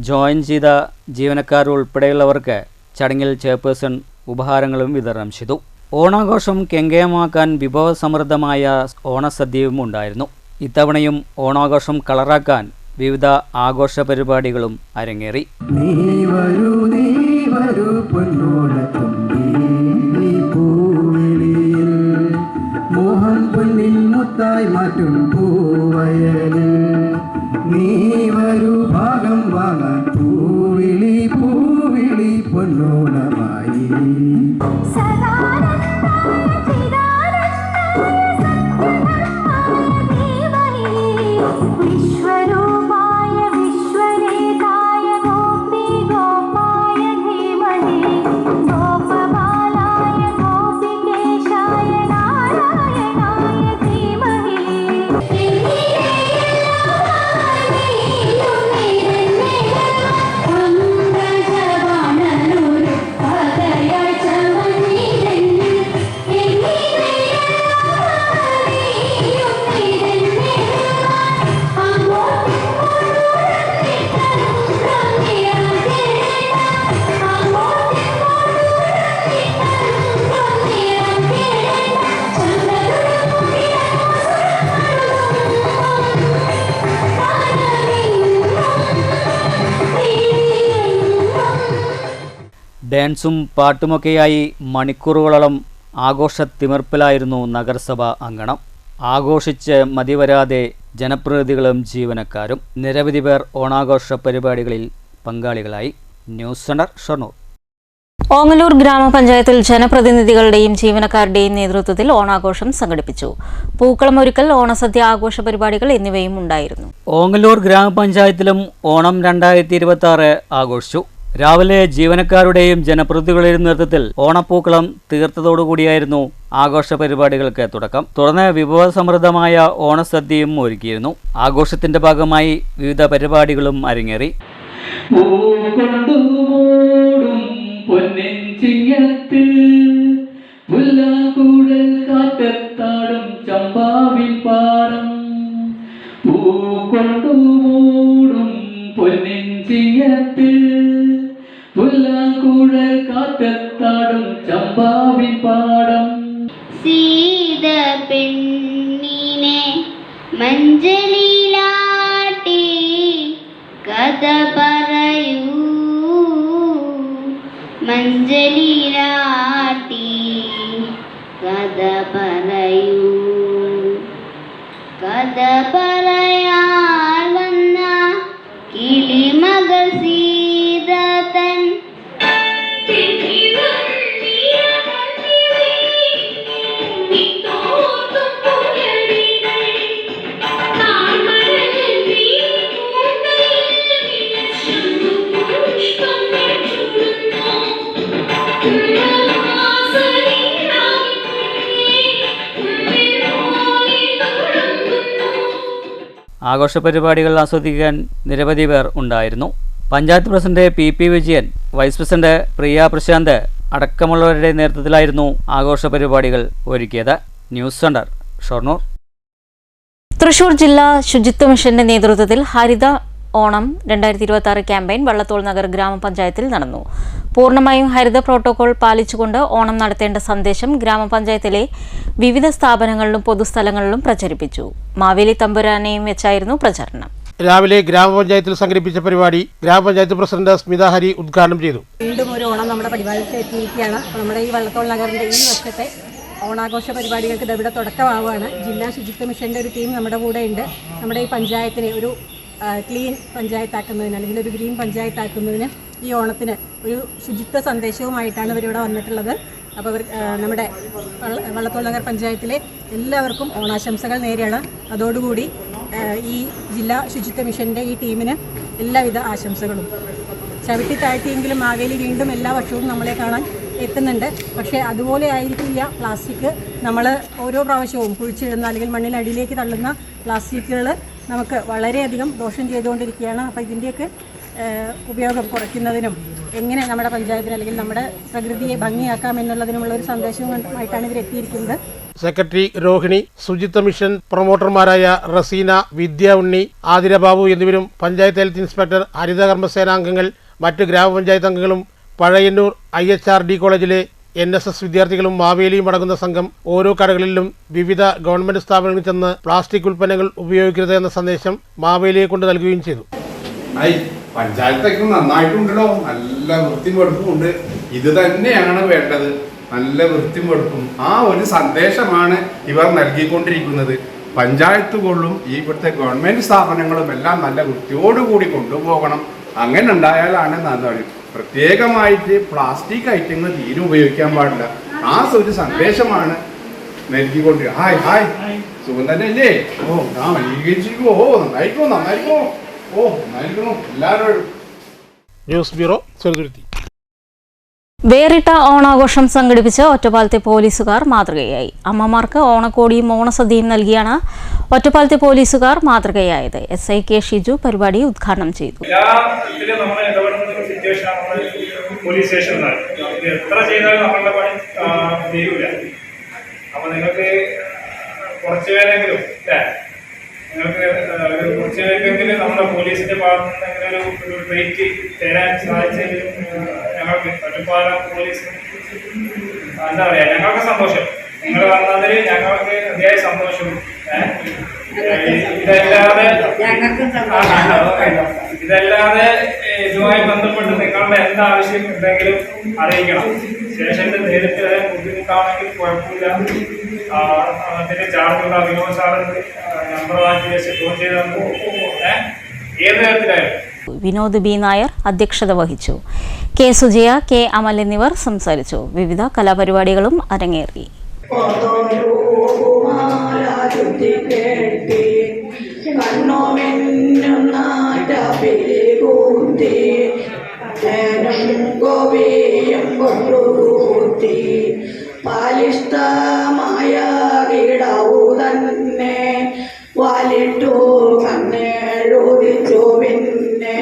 ജോയിൻ ചെയ്ത ജീവനക്കാർ ഉൾപ്പെടെയുള്ളവർക്ക് ചടങ്ങിൽ ചെയർപേഴ്സൺ ഉപഹാരങ്ങളും വിതരണം ചെയ്തു. ഓണാഘോഷം കെങ്കേയമാക്കാൻ വിഭവസമൃദ്ധമായ ഓണസദ്യയും ഉണ്ടായിരുന്നു. ഇത്തവണയും ഓണാഘോഷം കളറാക്കാൻ വിവിധ ആഘോഷ പരിപാടികളും അരങ്ങേറി. മോഹൻ പൊന്നിൻ മുത്തായി മാറ്റും പൂവയലിൽ നീ വരൂ ഭാഗം വാങ്ങാൻ പൂവിളി പൂവിളി പൊന്നോണമായി. ഡാൻസും പാട്ടുമൊക്കെയായി മണിക്കൂറുകളോളം ആഘോഷത്തിമിർപ്പിലായിരുന്നു നഗരസഭ അങ്കണം. ആഘോഷിച്ച് മതിവരാതെ ജനപ്രതിനിധികളും ജീവനക്കാരും നിരവധി പേർ ഓണാഘോഷ പരിപാടികളിൽ പങ്കാളികളായി. News centre, Shoranur. ഓങ്ങല്ലൂർ ഗ്രാമപഞ്ചായത്തിൽ ജനപ്രതിനിധികളുടെയും ജീവനക്കാരുടെയും നേതൃത്വത്തിൽ ഓണാഘോഷം സംഘടിപ്പിച്ചു. പൂക്കളം ഒരുക്കൽ, ഓണസദ്യ ആഘോഷ പരിപാടികൾ എന്നിവയും ഉണ്ടായിരുന്നു. ഓങ്ങല്ലൂർ ഗ്രാമപഞ്ചായത്തിലും ഓണം 2026 ആഘോഷിച്ചു. രാവിലെ ജീവനക്കാരുടെയും ജനപ്രതിനിധികളുടെയും നേതൃത്വത്തിൽ ഓണപ്പൂക്കളം തീർത്തതോടുകൂടിയായിരുന്നു ആഘോഷ പരിപാടികൾക്ക് തുടക്കം. തുടർന്ന് വിഭവസമൃദ്ധമായ ഓണസദ്യയും ഒരുക്കിയിരുന്നു. ആഘോഷത്തിന്റെ ഭാഗമായി വിവിധ പരിപാടികളും അരങ്ങേറി. സീത പെണ്ണിനെ മഞ്ചലിലാട്ടി കഥ പറയൂ, മഞ്ചലിലാട്ടി കഥ പറയൂ, കഥ പറയാൻ വന്ന കിളിമകൾ സീത തൻ ആഘോഷ പരിപാടികൾ ആസ്വദിക്കാൻ നിരവധി പേർ ഉണ്ടായിരുന്നു. Panchayat president PP Vijayan, vice president Priya Prashanth അടക്കമുള്ളവരുടെ നേതൃത്വത്തിലായിരുന്നു ആഘോഷ പരിപാടികൾ ഒരുക്കിയത്. News centre, Shoranur. തൃശൂർ ജില്ലാ ശുചിത്വ മിഷന്റെ നേതൃത്വത്തിൽ ഹരിത ഓണം 2026 ക്യാമ്പയിൻ വള്ളത്തോൾ നഗർ ഗ്രാമപഞ്ചായത്തിൽ നടന്നു. പൂർണ്ണമായും ഹരിത പ്രോട്ടോകോൾ പാലിച്ചുകൊണ്ട് ഓണം നടത്തേണ്ട സന്ദേശം ഗ്രാമപഞ്ചായത്തിലെ വിവിധ സ്ഥാപനങ്ങളിലും പൊതുസ്ഥലങ്ങളിലും പ്രചരിപ്പിച്ചു. മാവേലി തമ്പുരാനെയും വെച്ചായിരുന്നു പ്രചരണം. രാവിലെ ഗ്രാമപഞ്ചായത്തിൽ സംഘടിപ്പിച്ച പരിപാടി ഗ്രാമപഞ്ചായത്ത് പ്രസിഡന്റ് സ്മിത ഹരി ഉദ്ഘാടനം ചെയ്തു. വീണ്ടും ഒരു ഓണം നമ്മുടെ പരിപാടിയിൽ എത്തിയിരിക്കുകയാണ്. നമ്മുടെ ഈ വള്ളത്തോൾ നഗറിന്റെ ഈ വർഷത്തെ ഓണാഘോഷ പരിപാടികൾക്ക് ഇവിടെ തുടക്കമാവുകയാണ്. ജില്ലാ ശുചിത്വ മിഷന്റെ ഒരു ടീം നമ്മുടെ കൂടെ ഉണ്ട്. നമ്മുടെ ഈ പഞ്ചായത്തിനെ ഒരു ക്ലീൻ പഞ്ചായത്താക്കുന്നതിന് അല്ലെങ്കിൽ ഒരു ഗ്രീൻ പഞ്ചായത്താക്കുന്നതിന് ഈ ഓണത്തിന് ഒരു ശുചിത്വ സന്ദേശവുമായിട്ടാണ് ഇവരിവിടെ വന്നിട്ടുള്ളത്. അപ്പോൾ ഇവർ നമ്മുടെ വള്ളത്തോൾ നഗർ പഞ്ചായത്തിലെ എല്ലാവർക്കും ഓണാശംസകൾ നേരെയാണ്. അതോടുകൂടി ഈ ജില്ലാ ശുചിത്വ മിഷൻ്റെ ഈ ടീമിന് എല്ലാവിധ ആശംസകളും. ചവിട്ടി താഴ്ത്തിയെങ്കിലും മാവേലി വീണ്ടും എല്ലാ വർഷവും നമ്മളെ കാണാൻ എത്തുന്നുണ്ട്. പക്ഷേ അതുപോലെ ആയിരിക്കില്ല പ്ലാസ്റ്റിക്. നമ്മൾ ഓരോ പ്രാവശ്യവും കുഴിച്ചിടുന്ന അല്ലെങ്കിൽ മണ്ണിനടിയിലേക്ക് തള്ളുന്ന പ്ലാസ്റ്റിക്കുകൾ നമുക്ക് വളരെയധികം ദോഷം ചെയ്തുകൊണ്ടിരിക്കുകയാണ്. അപ്പോൾ ഇതിൻ്റെയൊക്കെ ഉപയോഗം കുറയ്ക്കുന്നതിനും എങ്ങനെ നമ്മുടെ പഞ്ചായത്തിന് അല്ലെങ്കിൽ നമ്മുടെ പ്രകൃതിയെ ഭംഗിയാക്കാം എന്നുള്ളതിനുമുള്ള ഒരു സന്ദേശവുമായിട്ടാണ് ഇവർ എത്തിയിരിക്കുന്നത്. സെക്രട്ടറി രോഹിണി, ശുചിത്വ മിഷൻ പ്രൊമോട്ടർമാരായ റസീന, വിദ്യ ഉണ്ണി, ആതിര ബാബു എന്നിവരും പഞ്ചായത്ത് ഹെൽത്ത് ഇൻസ്പെക്ടർ, ഹരിത കർമ്മസേനാംഗങ്ങൾ, മറ്റ് ഗ്രാമപഞ്ചായത്ത് അംഗങ്ങളും പഴയന്നൂർ IHRD കോളേജിലെ NSS വിദ്യാർത്ഥികളും മാവേലിയും അടങ്ങുന്ന സംഘം ഓരോ കടകളിലും വിവിധ ഗവൺമെന്റ് സ്ഥാപനങ്ങളിൽ ചെന്ന് പ്ലാസ്റ്റിക് ഉൽപ്പന്നങ്ങൾ ഉപയോഗിക്കരുത് എന്ന സന്ദേശം മാവേലിയെ കൊണ്ട് നൽകുകയും ചെയ്തു. പഞ്ചായത്തൊക്കെ നന്നായിട്ടുണ്ടല്ലോ, നല്ല വൃത്തിയും വെടുപ്പുമുണ്ട്. ഇത് തന്നെയാണ് വേണ്ടത്, നല്ല വൃത്തിയും വെടുപ്പും. ആ ഒരു സന്ദേശമാണ് ഇവർ നൽകിക്കൊണ്ടിരിക്കുന്നത്. പഞ്ചായത്തുകളിലും ഇവിടുത്തെ ഗവൺമെന്റ് സ്ഥാപനങ്ങളും എല്ലാം നല്ല വൃത്തിയോടുകൂടി കൊണ്ടുപോകണം. അങ്ങനെ ഉണ്ടായാലാണ് നന്നാണ്. പ്രത്യേകമായിട്ട് പ്ലാസ്റ്റിക് ഐറ്റങ്ങൾ തീരെ ഉപയോഗിക്കാൻ പാടില്ല. ആ ഒരു സന്ദേശമാണ് നൽകിക്കൊണ്ടിരിക്കുക. ഹായ് സുഖം തന്നെ അല്ലേ? നന്നായിരിക്കോ. News bureau, Cheruthuruthy. വേറിട്ട ഓണാഘോഷം സംഘടിപ്പിച്ച് ഒറ്റപ്പാലത്തെ പോലീസുകാർ മാതൃകയായി. അമ്മമാർക്ക് ഓണക്കോടിയും ഓണസദ്യയും നൽകിയാണ് ഒറ്റപ്പാലത്തെ പോലീസുകാർ മാതൃകയായത്. SI K ഷിജു പരിപാടി ഉദ്ഘാടനം ചെയ്തു. നിങ്ങൾക്ക് കുറച്ച് പേർക്കെങ്കിലും നമ്മുടെ പോലീസിന്റെ ഭാഗത്ത് നിന്ന് ഒരു ട്രീറ്റ് തരാൻ സാധിച്ചതിൽ ഞങ്ങൾക്ക് ഒറ്റപ്പാലം പോലീസ് എന്താ പറയാ, ഞങ്ങൾക്ക് സന്തോഷം. നിങ്ങൾ വന്നതിൽ ഞങ്ങൾക്ക് അതിയായ സന്തോഷം. ഇതല്ലാതെ ഇതുമായി ബന്ധപ്പെട്ട് നിങ്ങളുടെ എന്താവശ്യം ഉണ്ടെങ്കിലും അറിയിക്കണം. സ്റ്റേഷന്റെ നേരിട്ട് ബുദ്ധിമുട്ടാണെങ്കിൽ കുഴപ്പമില്ല. അതിന്റെ ചാർജുള്ള വിനോദ സാറിന്റെ നമ്പർ വാങ്ങി വെച്ച് ഫോൺ ചെയ്താൽ ഏത് തരത്തിലായാലും. വിനോദ് B നായർ അധ്യക്ഷത വഹിച്ചു. K സുജയ, K അമൽ എന്നിവർ സംസാരിച്ചു. വിവിധ കലാപരിപാടികളും അരങ്ങേറി. പാലിഷ്ടമായ വീടാവു തന്നെ വാലിട്ടു കണ്ണെഴുതിച്ചു. പിന്നെ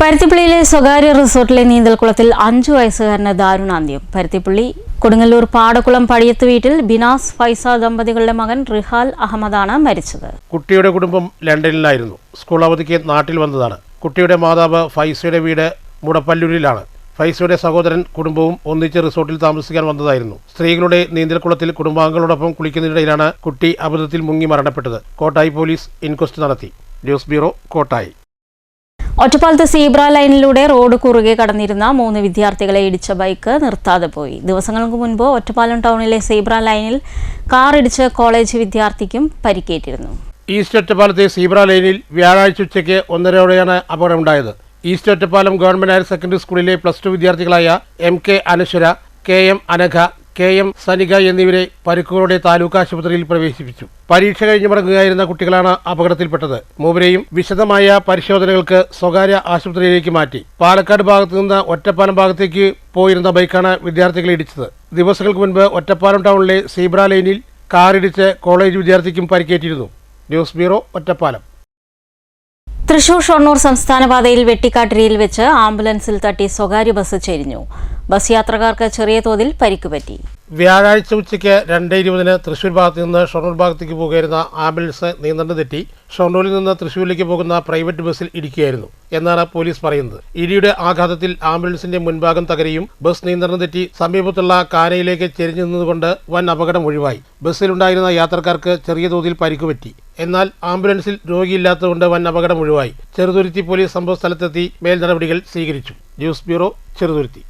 പരുത്തിപ്പള്ളിയിലെ സ്വകാര്യ റിസോർട്ടിലെ നീന്തൽക്കുളത്തിൽ 5 വയസ്സുകാരന് ദാരുണാന്ത്യം. പരുത്തിപ്പള്ളി കൊടുങ്ങല്ലൂർ പാടക്കുളം പടിയത്ത് വീട്ടിൽ ബിനാസ് ഫൈസ ദമ്പതികളുടെ മകൻ റിഹാൽ അഹമ്മദാണ് മരിച്ചത്. കുട്ടിയുടെ കുടുംബം ലണ്ടനിലായിരുന്നു. സ്കൂൾ അവധിക്ക് നാട്ടിൽ വന്നതാണ്. കുട്ടിയുടെ മാതാവ് ഫൈസയുടെ വീട് മുടപ്പല്ലൂരിലാണ്. ഫൈസയുടെ സഹോദരൻ കുടുംബവും ഒന്നിച്ച് റിസോർട്ടിൽ താമസിക്കാൻ വന്നതായിരുന്നു. സ്ത്രീകളുടെ നീന്തൽക്കുളത്തിൽ കുടുംബാംഗങ്ങളോടൊപ്പം കുളിക്കുന്നതിനിടയിലാണ് കുട്ടി അബദ്ധത്തിൽ മുങ്ങി മരണപ്പെട്ടത്. കോട്ടായി പോലീസ് ഇൻക്വസ്റ്റ് നടത്തി. News bureau, Kottayi. ഒറ്റപ്പാലത്ത് സീബ്ര ലൈനിലൂടെ റോഡ് കുറുകെ കടന്നിരുന്ന 3 വിദ്യാർത്ഥികളെ ഇടിച്ച ബൈക്ക് നിർത്താതെ പോയി. ദിവസങ്ങൾക്ക് മുൻപ് ഒറ്റപ്പാലം ടൗണിലെ സീബ്ര ലൈനിൽ കാർ ഇടിച്ച് കോളേജ് വിദ്യാർത്ഥിക്കും പരിക്കേറ്റിരുന്നു. ഈസ്റ്റ് ഒറ്റപ്പാലത്തെ സീബ്ര ലൈനിൽ വ്യാഴാഴ്ച ഉച്ചയ്ക്ക് 1:30 അപകടമുണ്ടായത്. East Ottapalam government higher secondary സ്കൂളിലെ +2 വിദ്യാർത്ഥികളായ MK അനശ്വര, KM അനഘ, KM സനിക എന്നിവരെ പരിക്കുകളോടെ താലൂക്ക് ആശുപത്രിയിൽ പ്രവേശിപ്പിച്ചു. പരീക്ഷ കഴിഞ്ഞ് മടങ്ങുകയായിരുന്ന കുട്ടികളാണ് അപകടത്തിൽപ്പെട്ടത്. മൂവരെയും വിശദമായ പരിശോധനകൾക്ക് സ്വകാര്യ ആശുപത്രിയിലേക്ക് മാറ്റി. പാലക്കാട് ഭാഗത്തു നിന്ന് ഒറ്റപ്പാലം ഭാഗത്തേക്ക് പോയിരുന്ന ബൈക്കാണ് വിദ്യാർത്ഥികളെ ഇടിച്ചത്. ദിവസങ്ങൾക്ക് മുൻപ് ഒറ്റപ്പാലം ടൗണിലെ സീബ്ര ലൈനിൽ കാറിടിച്ച് കോളേജ് വിദ്യാർത്ഥിക്കും പരിക്കേറ്റിരുന്നു. News bureau, Ottapalam. തൃശൂർ ഷൊർണൂർ സംസ്ഥാന പാതയിൽ വെട്ടിക്കാട്ടിരിയിൽ വെച്ച് ആംബുലൻസിൽ തട്ടി സ്വകാര്യ ബസ് ചെരിഞ്ഞു. ബസ് യാത്രക്കാർക്ക് ചെറിയ തോതിൽ പരിക്കുപറ്റി. വ്യാഴാഴ്ച ഉച്ചയ്ക്ക് 2:20 തൃശൂർ ഭാഗത്ത് നിന്ന് ഷൊർണൂർ ഭാഗത്തേക്ക് പോകുകയായിരുന്ന ആംബുലൻസ് നിയന്ത്രണം തെറ്റി ഷൊർണൂരിൽ നിന്ന് തൃശൂരിലേക്ക് പോകുന്ന പ്രൈവറ്റ് ബസ്സിൽ ഇടിക്കുകയായിരുന്നു എന്നാണ് പോലീസ് പറയുന്നത്. ഇടിയുടെ ആഘാതത്തിൽ ആംബുലൻസിന്റെ മുൻഭാഗം തകരുകയും ബസ് നിയന്ത്രണം തെറ്റി സമീപത്തുള്ള കാനയിലേക്ക് ചെരിഞ്ഞു നിന്നതുകൊണ്ട് വൻ അപകടം ഒഴിവായി. ബസ്സിലുണ്ടായിരുന്ന യാത്രക്കാർക്ക് ചെറിയ തോതിൽ പരിക്കുപറ്റി. എന്നാൽ ആംബുലൻസിൽ രോഗിയില്ലാത്തതുകൊണ്ട് വൻ അപകടം ഒഴിവായി. ചെറുതുരുത്തി പോലീസ് സംഭവ സ്ഥലത്തെത്തി മേൽ നടപടികൾ സ്വീകരിച്ചു. News bureau, Cheruthuruthy.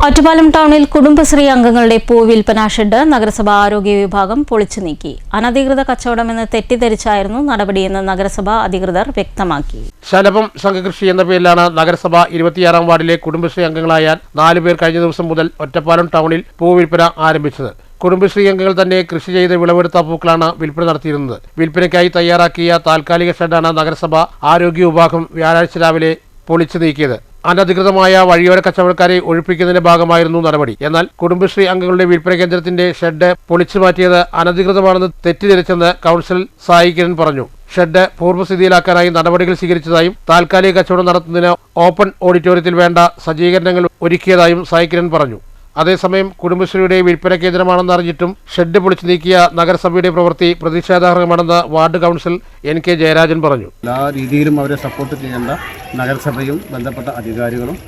ഒറ്റപ്പാലം ടൗണിൽ കുടുംബശ്രീ അംഗങ്ങളുടെ പൂവിൽപ്പന ഷെഡ് നഗരസഭാ ആരോഗ്യ വിഭാഗം പൊളിച്ചു നീക്കി. അനധികൃത കച്ചവടമെന്ന് തെറ്റിദ്ധരിച്ചായിരുന്നു നടപടിയെന്ന് നഗരസഭാ അധികൃതർ വ്യക്തമാക്കി. ശലഭം സംഘകൃഷി എന്ന പേരിലാണ് നഗരസഭ 26-ാം വാർഡിലെ കുടുംബശ്രീ അംഗങ്ങളായ 4 പേർ കഴിഞ്ഞ ദിവസം മുതൽ ഒറ്റപ്പാലം ടൗണിൽ പൂവിൽപ്പന ആരംഭിച്ചത്. കുടുംബശ്രീ അംഗങ്ങൾ തന്നെ കൃഷി ചെയ്ത് വിളവെടുത്ത പൂക്കളാണ് വിൽപ്പന നടത്തിയിരുന്നത്. വിൽപ്പനയ്ക്കായി തയ്യാറാക്കിയ താൽക്കാലിക ഷെഡാണ് നഗരസഭ ആരോഗ്യ വിഭാഗം വ്യാഴാഴ്ച രാവിലെ പൊളിച്ചു നീക്കിയത്. അനധികൃതമായ വഴിയോര കച്ചവടക്കാരെ ഒഴിപ്പിക്കുന്നതിന്റെ ഭാഗമായിരുന്നു നടപടി. എന്നാൽ കുടുംബശ്രീ അംഗങ്ങളുടെ വിൽപ്പന കേന്ദ്രത്തിന്റെ ഷെഡ് പൊളിച്ചു മാറ്റിയത് അനധികൃതമാണെന്ന് തെറ്റിദ്ധരിച്ചെന്ന് കൗൺസിൽ സായി കിരൺ പറഞ്ഞു. ഷെഡ് പൂർവ്വസ്ഥിതിയിലാക്കാനായി നടപടികൾ സ്വീകരിച്ചതായും താൽക്കാലിക കച്ചവടം നടത്തുന്നതിന് ഓപ്പൺ ഓഡിറ്റോറിയത്തിൽ വേണ്ട സജ്ജീകരണങ്ങൾ ഒരുക്കിയതായും സായി കിരൺ പറഞ്ഞു. അതേസമയം കുടുംബശ്രീയുടെ വിൽപ്പന കേന്ദ്രമാണെന്ന് അറിഞ്ഞിട്ടും ഷെഡ് പൊളിച്ചു നീക്കിയ നഗരസഭയുടെ പ്രവൃത്തി പ്രതിഷേധാർഹമാണെന്ന് വാർഡ് കൗൺസിൽ NK ജയരാജൻ പറഞ്ഞു. എല്ലാ രീതിയിലും അവരെ സപ്പോർട്ട് ചെയ്യേണ്ട നഗരസഭയും ബന്ധപ്പെട്ട അധികാരികളും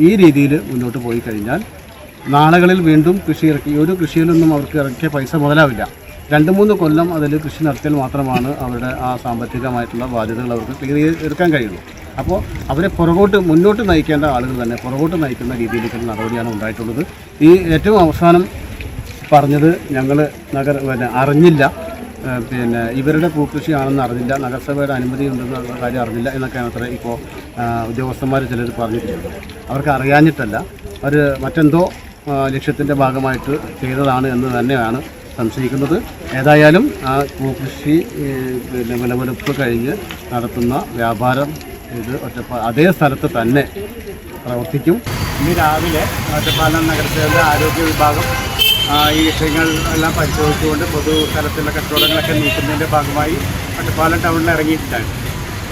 ഈ രീതിയിൽ മുന്നോട്ട് പോയി കഴിഞ്ഞാൽ നാളുകളിൽ വീണ്ടും കൃഷി ഇറക്കി ഒരു കൃഷിയിലൊന്നും അവർക്ക് ഇറക്കിയ പൈസ മുതലാവില്ല. 2-3 കൊല്ലം അതിൽ കൃഷി നടത്തിയാൽ മാത്രമാണ് അവരുടെ ആ സാമ്പത്തികമായിട്ടുള്ള ബാധ്യതകൾ അവർക്ക് ക്ലിയർ എടുക്കാൻ കഴിയുള്ളൂ. അപ്പോൾ അവരെ മുന്നോട്ട് നയിക്കേണ്ട ആളുകൾ തന്നെ പുറകോട്ട് നയിക്കുന്ന രീതിയിലേക്കുള്ള നടപടിയാണ് ഉണ്ടായിട്ടുള്ളത്. ഈ ഏറ്റവും അവസാനം പറഞ്ഞത് ഞങ്ങൾ അറിഞ്ഞില്ല, ഇവരുടെ പൂക്കൃഷിയാണെന്ന് അറിഞ്ഞില്ല, നഗരസഭയുടെ അനുമതി ഉണ്ടെന്ന കാര്യം അറിഞ്ഞില്ല എന്നൊക്കെയാണ് അത്ര ഇപ്പോൾ ഉദ്യോഗസ്ഥന്മാർ ചിലർ പറഞ്ഞിട്ടുള്ളത്. അവർക്ക് അറിയാഞ്ഞിട്ടല്ല, അവർ മറ്റെന്തോ ലക്ഷ്യത്തിൻ്റെ ഭാഗമായിട്ട് ചെയ്തതാണ് എന്ന് തന്നെയാണ് സംശയിക്കുന്നത്. ഏതായാലും ആ പൂക്കൃഷി വിളവെടുപ്പ് കഴിഞ്ഞ് നടത്തുന്ന വ്യാപാരം ഇത് അതേ സ്ഥലത്ത് തന്നെ പ്രവർത്തിക്കും. ഇന്ന് രാവിലെ ഒറ്റപ്പാലം നഗരസഭയുടെ ആരോഗ്യ വിഭാഗം ഈ വിഷയങ്ങൾ എല്ലാം പരിശോധിച്ചുകൊണ്ട് പൊതു സ്ഥലത്തുള്ള കച്ചവടങ്ങളൊക്കെ നീക്കുന്നതിൻ്റെ ഭാഗമായി ഒറ്റപ്പാലം ടൗണിൽ ഇറങ്ങിയിട്ടാണ്.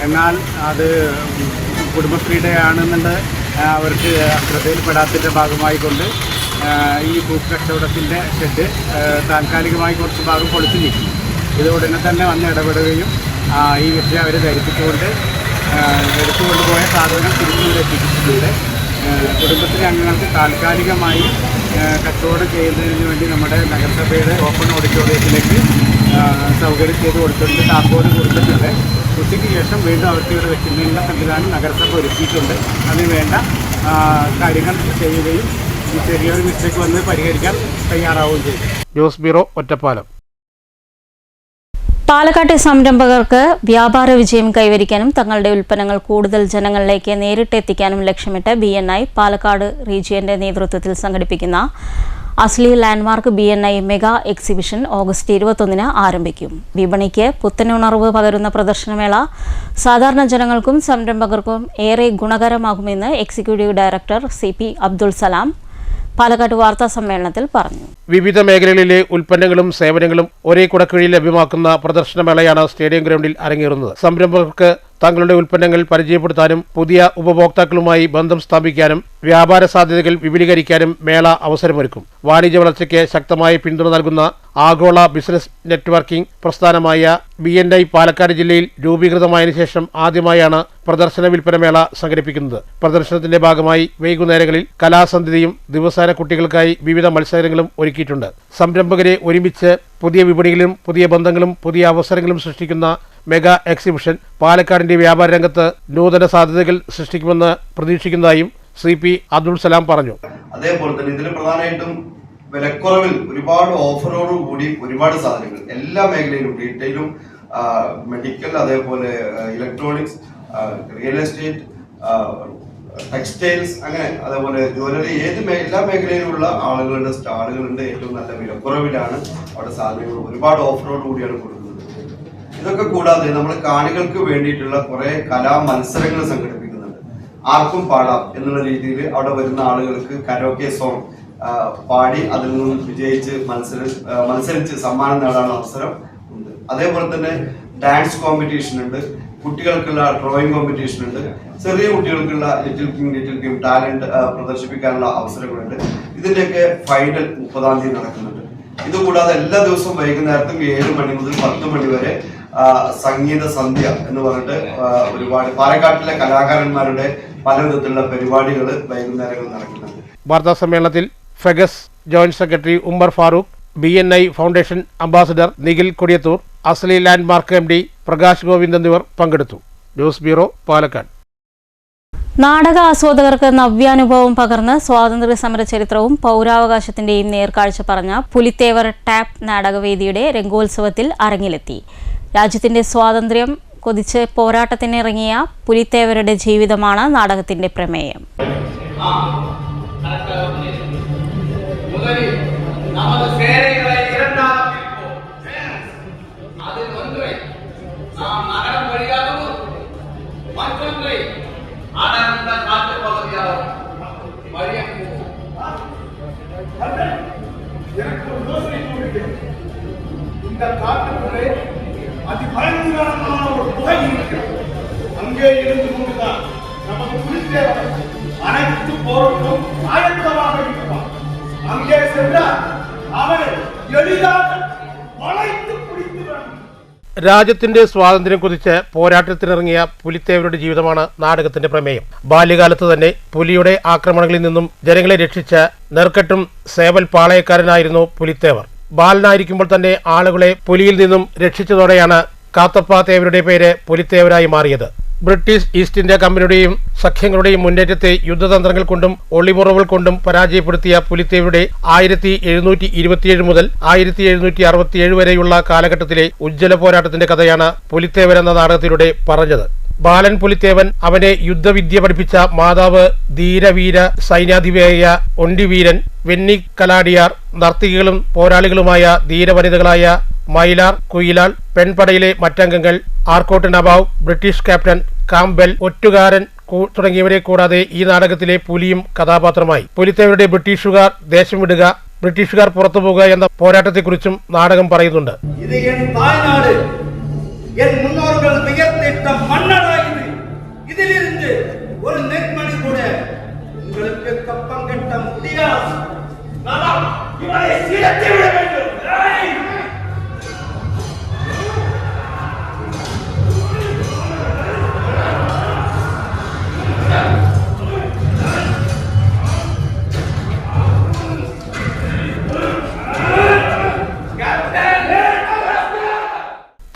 എന്നാൽ അത് കുടുംബശ്രീയുടെ ആണെന്നുണ്ട് അവർക്ക് ശ്രദ്ധയിൽപ്പെടാത്തതിൻ്റെ ഭാഗമായി കൊണ്ട് ഈ പൂക്ക് കച്ചവടത്തിൻ്റെ ഷെഡ് താൽക്കാലികമായി കുറച്ച് ഭാഗം പൊളിച്ചു നീക്കി. ഇത് ഉടനെ തന്നെ വന്ന് ഇടപെടുകയും ഈ വിഷയം അവരെ ധരിപ്പിച്ചുകൊണ്ട് എടുത്തുകൊണ്ടുപോയ സാധനം തിരിച്ചുകൊണ്ടെത്തിച്ചിട്ടുണ്ട്. കുടുംബശ്രീ അംഗങ്ങൾക്ക് താൽക്കാലികമായി കച്ചവടം ചെയ്യുന്നതിന് വേണ്ടി നമ്മുടെ നഗരസഭയുടെ ഓപ്പൺ ഓഡിറ്റോറിയത്തിലേക്ക് സൗകര്യം ചെയ്ത് കൊടുത്തിട്ടുണ്ട്, താക്കോല് കൊടുത്തിട്ടുണ്ട്. ഉച്ചയ്ക്ക് ശേഷം വീണ്ടും അവർക്ക് ഇവിടെ വെക്കുന്നതിനുള്ള സംവിധാനം നഗരസഭ ഒരുക്കിയിട്ടുണ്ട്. അതിന് വേണ്ട കാര്യങ്ങൾ ചെയ്യുകയും ഈ ചെറിയൊരു മിസ്റ്റേക്ക് വന്ന് പരിഹരിക്കാൻ തയ്യാറാവുകയും ചെയ്തു. News bureau, Ottapalam. പാലക്കാട്ടെ സംരംഭകർക്ക് വ്യാപാര വിജയം കൈവരിക്കാനും തങ്ങളുടെ ഉൽപ്പന്നങ്ങൾ കൂടുതൽ ജനങ്ങളിലേക്ക് നേരിട്ട് എത്തിക്കാനും ലക്ഷ്യമിട്ട് BNI പാലക്കാട് റീജിയന്റെ നേതൃത്വത്തിൽ സംഘടിപ്പിക്കുന്ന Asli landmark BNI mega exhibition August 21 ആരംഭിക്കും. വിപണിക്ക് പുത്തനുണർവ് പകരുന്ന പ്രദർശനമേള സാധാരണ ജനങ്ങൾക്കും സംരംഭകർക്കും ഏറെ ഗുണകരമാകുമെന്ന് executive director CP Abdul Salam Palakkad വാർത്താ സമ്മേളനത്തിൽ പറഞ്ഞു. വിവിധ മേഖലകളിലെ ഉൽപ്പന്നങ്ങളും സേവനങ്ങളും ഒരേ കുടക്കീഴിൽ ലഭ്യമാക്കുന്ന പ്രദർശനമേളയാണ് സ്റ്റേഡിയം ഗ്രൗണ്ടിൽ അരങ്ങേറുന്നത്. സംരംഭകർക്ക് തങ്ങളുടെ ഉൽപ്പന്നങ്ങൾ പരിചയപ്പെടുത്താനും പുതിയ ഉപഭോക്താക്കളുമായി ബന്ധം സ്ഥാപിക്കാനും വ്യാപാര സാധ്യതകൾ വിപുലീകരിക്കാനും മേള അവസരമൊരുക്കും. വാണിജ്യ വളർച്ചയ്ക്ക് ശക്തമായ പിന്തുണ നൽകുന്ന ആഗോള ബിസിനസ് നെറ്റ്വർക്കിംഗ് പ്രസ്ഥാനമായ BNI പാലക്കാട് ജില്ലയിൽ രൂപീകൃതമായതിനു ശേഷം ആദ്യമായാണ് പ്രദർശന വിൽപ്പനമേള സംഘടിപ്പിക്കുന്നത്. പ്രദർശനത്തിന്റെ ഭാഗമായി വൈകുന്നേരങ്ങളിൽ കലാസന്ധ്യയും ദിവസേന കുട്ടികൾക്കായി വിവിധ മത്സരങ്ങളും ഒരുക്കിയിട്ടുണ്ട്. സംരംഭകരെ ഒരുമിച്ച് പുതിയ വിപണികളും പുതിയ ബന്ധങ്ങളും പുതിയ അവസരങ്ങളും സൃഷ്ടിക്കുന്ന മെഗാ എക്സിബിഷൻ പാലക്കാടിന്റെ വ്യാപാര രംഗത്ത് നൂതന സാധ്യതകൾ സൃഷ്ടിക്കുമെന്ന് പ്രതീക്ഷിക്കുന്നതായും CP അബ്ദുൾ സലാം പറഞ്ഞു. അതേപോലെ തന്നെ ഇതിൽ പ്രധാനമായിട്ടും വിലക്കുറവിൽ ഒരുപാട് ഓഫറോട് കൂടി ഒരുപാട് സാധനങ്ങൾ എല്ലാ മേഖലയിലും റീറ്റെയിലും മെഡിക്കൽ അതേപോലെ ഇലക്ട്രോണിക്സ് റിയൽ എസ്റ്റേറ്റ് ടെക്സ്റ്റൈൽസ് അങ്ങനെ അതേപോലെ ജ്വല്ലറി എല്ലാ മേഖലയിലുള്ള ആളുകളുടെ സ്റ്റാളുകളുണ്ട്. ഏറ്റവും നല്ല വിലക്കുറവിലാണ് അവിടെ സാധനങ്ങൾ ഒരുപാട് ഓഫറോട് കൂടിയാണ് കൊടുക്കുന്നത്. ഇതൊക്കെ കൂടാതെ നമ്മൾ കാണികൾക്ക് വേണ്ടിയിട്ടുള്ള കുറെ കലാ മത്സരങ്ങൾ സംഘടിപ്പിക്കുന്നുണ്ട്. ആർക്കും പാടാം എന്നുള്ള രീതിയിൽ അവിടെ വരുന്ന ആളുകൾക്ക് കരോക്കെ സോങ് പാടി അതിൽ നിന്നും വിജയിച്ച് മത്സരിച്ച് സമ്മാനം നേടാനുള്ള അവസരം ഉണ്ട്. അതേപോലെ തന്നെ ഡാൻസ് കോമ്പറ്റീഷൻ ഉണ്ട്, കുട്ടികൾക്കുള്ള ഡ്രോയിങ് കോമ്പറ്റീഷൻ ഉണ്ട്, ചെറിയ കുട്ടികൾക്കുള്ള ലിറ്റിൽ കിങ് ടാലന്റ് പ്രദർശിപ്പിക്കാനുള്ള അവസരങ്ങളുണ്ട്. ഇതിന്റെയൊക്കെ ഫൈനൽ 30-ാം തീയതി നടക്കുന്നുണ്ട്. ഇതുകൂടാതെ എല്ലാ ദിവസവും വൈകുന്നേരത്തും 7 മണി മുതൽ 10 മണി വരെ സംഗീത സന്ധ്യ എന്ന് പറഞ്ഞിട്ട് ഒരുപാട് പാലക്കാട്ടിലെ കലാകാരന്മാരുടെ പല വിധത്തിലുള്ള പരിപാടികൾ വൈകുന്നേരങ്ങളിൽ നടക്കുന്നുണ്ട്. വാർത്താ സമ്മേളനത്തിൽ ഫെഗസ് joint secretary Ummer Farooq, BNI foundation ambassador Nikhil Kodiyathur, Asli landmark MD Prakash Govind എന്നിവർ പങ്കെടുത്തു. News bureau, Palakkad. നാടക ആസ്വാദകർക്ക് നവ്യാനുഭവം പകർന്ന് സ്വാതന്ത്ര്യ സമര ചരിത്രവും പൗരാവകാശത്തിന്റെയും നേർക്കാഴ്ച പറഞ്ഞ പുലിത്തേവർ ടാപ്പ് നാടകവേദിയുടെ രംഗോത്സവത്തിൽ അരങ്ങിലെത്തി. രാജ്യത്തിന്റെ സ്വാതന്ത്ര്യം കൊതിച്ച് പോരാട്ടത്തിനിറങ്ങിയ പുലിത്തേവരുടെ ജീവിതമാണ് നാടകത്തിന്റെ പ്രമേയം. இந்த காட்டுக்குள்ளே அதிபயங்கரமான ஒரு புகை இருக்கிறது. அங்கே இருந்து கொண்டுதான் நமது புலித்தேவர் அனைத்து போருக்கும் ஆயத்தமாக இருப்பான். அங்கே சென்றால் அவனை எளிதாக வளைத்து பிடித்து வேண்டும். രാജ്യത്തിന്റെ സ്വാതന്ത്ര്യം കുതിച്ച് പോരാട്ടത്തിനിറങ്ങിയ പുലിത്തേവരുടെ ജീവിതമാണ് നാടകത്തിന്റെ പ്രമേയം. ബാല്യകാലത്ത് തന്നെ പുലിയുടെ ആക്രമണങ്ങളിൽ നിന്നും ജനങ്ങളെ രക്ഷിച്ച നെർക്കട്ടും സേവൽ പാളയക്കാരനായിരുന്നു പുലിത്തേവർ. ബാലനായിരിക്കുമ്പോൾ തന്നെ ആളുകളെ പുലിയിൽ നിന്നും രക്ഷിച്ചതോടെയാണ് കാത്തപ്പ തേവരുടെ പേര് പുലിത്തേവരായി മാറിയത്. ബ്രിട്ടീഷ് ഈസ്റ്റ് ഇന്ത്യ കമ്പനിയുടെയും സഖ്യങ്ങളുടെയും മുന്നേറ്റത്തെ യുദ്ധതന്ത്രങ്ങൾ കൊണ്ടും ഒളിമുറവുകൾ കൊണ്ടും പരാജയപ്പെടുത്തിയ പുലിത്തേവരുടെ 1727 മുതൽ 1767 വരെയുള്ള കാലഘട്ടത്തിലെ ഉജ്ജ്വല പോരാട്ടത്തിന്റെ കഥയാണ് പുലിത്തേവർ എന്ന നാടകത്തിലൂടെ പറഞ്ഞത്. ബാലൻ പുലിത്തേവൻ അവനെ യുദ്ധവിദ്യ പഠിപ്പിച്ച മാതാവ് ധീരവീര സൈന്യാധിപയായ ഒണ്ടിവീരൻ, വെന്നിക്കലാടിയാർ, നർത്തകികളും പോരാളികളുമായ ധീരവനിതകളായ മൈലാർ, കുയിലാൾ, പെൺപടയിലെ മറ്റംഗങ്ങൾ, Arcot Nawab, British captain Campbell, ഒറ്റുകാരൻ തുടങ്ങിയവരെ കൂടാതെ ഈ നാടകത്തിലെ പുലിയും കഥാപാത്രമായി. പുലിത്തേവരുടെ ബ്രിട്ടീഷുകാർ ദേശം വിടുക, ബ്രിട്ടീഷുകാർ പുറത്തു പോകുക എന്ന പോരാട്ടത്തെക്കുറിച്ചും നാടകം പറയുന്നുണ്ട്. என் முன்னோர்கள் பெயர்த்திட்ட மன்னடா இது. இதிலிருந்து ஒரு நெற்மணி கூட உங்களுக்கு கப்பம் கட்ட முடியாது. நான் இவனை சீரத்தை விட வேண்டும்.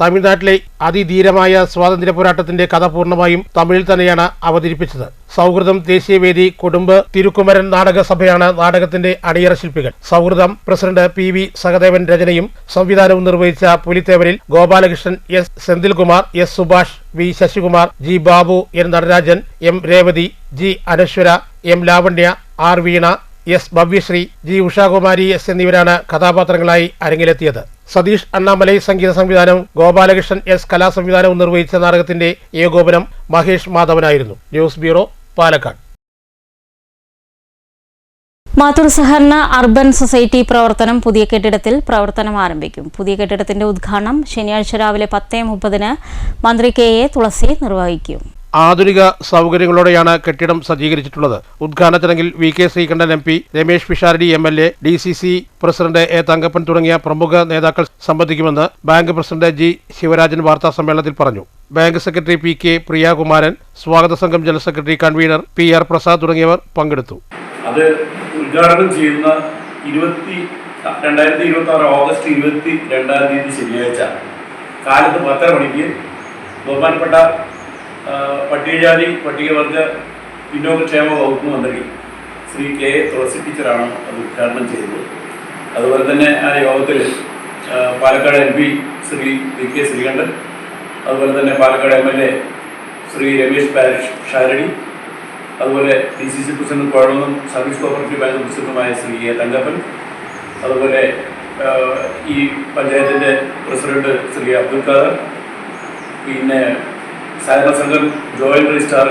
തമിഴ്നാട്ടിലെ അതിധീരമായ സ്വാതന്ത്ര്യ പോരാട്ടത്തിന്റെ കഥ പൂർണ്ണമായും തമിഴിൽ തന്നെയാണ് അവതരിപ്പിച്ചത്. സൗഹൃദം ദേശീയവേദി, കൊടുമ്പ്, തിരുക്കുമരൻ നാടകസഭയാണ് നാടകത്തിന്റെ അണിയറ ശില്പികൾ. സൗഹൃദം പ്രസിഡന്റ് PV സഹദേവൻ രചനയും സംവിധാനവും നിർവഹിച്ച പുലിത്തേവരിൽ Gopalakrishnan, S Senthilkumar, S Subhash, V Sasikumar, G Babu, N Natarajan, M Revathi, G അനശ്വര, M ലാവണ്യ, R വീണ, S Bhavyasree, G Ushakumari S എന്നിവരാണ് കഥാപാത്രങ്ങളായി അരങ്ങിലെത്തിയത്. സതീഷ് അണ്ണാമലൈ സംഗീത സംവിധാനവും ഗോപാലകൃഷ്ണൻ S കലാസംവിധാനവും നിർവഹിച്ച നാടകത്തിന്റെ ഏകോപനം മഹേഷ് മാധവനായിരുന്നു. News bureau, Palakkad. മാത്തൂർ സഹകരണ അർബൻ സൊസൈറ്റി പ്രവർത്തനം പുതിയ കെട്ടിടത്തിൽ പ്രവർത്തനം ആരംഭിക്കും. പുതിയ കെട്ടിടത്തിന്റെ ഉദ്ഘാടനം ശനിയാഴ്ച രാവിലെ 10:30 മന്ത്രി KA തുളസി നിർവഹിക്കും. ആധുനിക സൗകര്യങ്ങളോടെയാണ് കെട്ടിടം സജ്ജീകരിച്ചിട്ടുള്ളത്. ഉദ്ഘാടന ചടങ്ങിൽ VK Sreekandan MP, Ramesh Pisharody MLA, DCC president A Thankappan തുടങ്ങിയ പ്രമുഖ നേതാക്കൾ സംബന്ധിക്കുമെന്ന് ബാങ്ക് പ്രസിഡന്റ് G ശിവരാജൻ വാർത്താ സമ്മേളനത്തിൽ പറഞ്ഞു. ബാങ്ക് സെക്രട്ടറി PK പ്രിയാകുമാരൻ, സ്വാഗത സംഘം general secretary convener PR Prasad തുടങ്ങിയവർ പങ്കെടുത്തു. അത് ഉദ്ഘാടനം ചെയ്യുന്ന 2026 ഓഗസ്റ്റ് 22 ശനിയാഴ്ച കാലത്ത് 10:30 മണിക്ക് ബഹുമാനപ്പെട്ട പട്ടികജാതി പട്ടികവർഗ പിന്നോക്കക്ഷേമ വകുപ്പ് മന്ത്രി ശ്രീ കെ തുളസി ടീച്ചറാണ് അത് ഉദ്ഘാടനം ചെയ്തത്. അതുപോലെ തന്നെ ആ യോഗത്തിൽ പാലക്കാട് MP ശ്രീ VK ശ്രീകണ്ഠൻ, അതുപോലെ തന്നെ പാലക്കാട് MLA ശ്രീ രമേശ് പാരിഷ് ഷാരടി, അതുപോലെ DCC president Kozhamangalam service cooperative bank പ്രസിഡന്റുമായ ശ്രീ A തങ്കപ്പൻ, അതുപോലെ ഈ പഞ്ചായത്തിൻ്റെ പ്രസിഡന്റ് ശ്രീ അബ്ദുൽ ഖാദർ, പിന്നെ സഹകരണ സംഘം joint registrar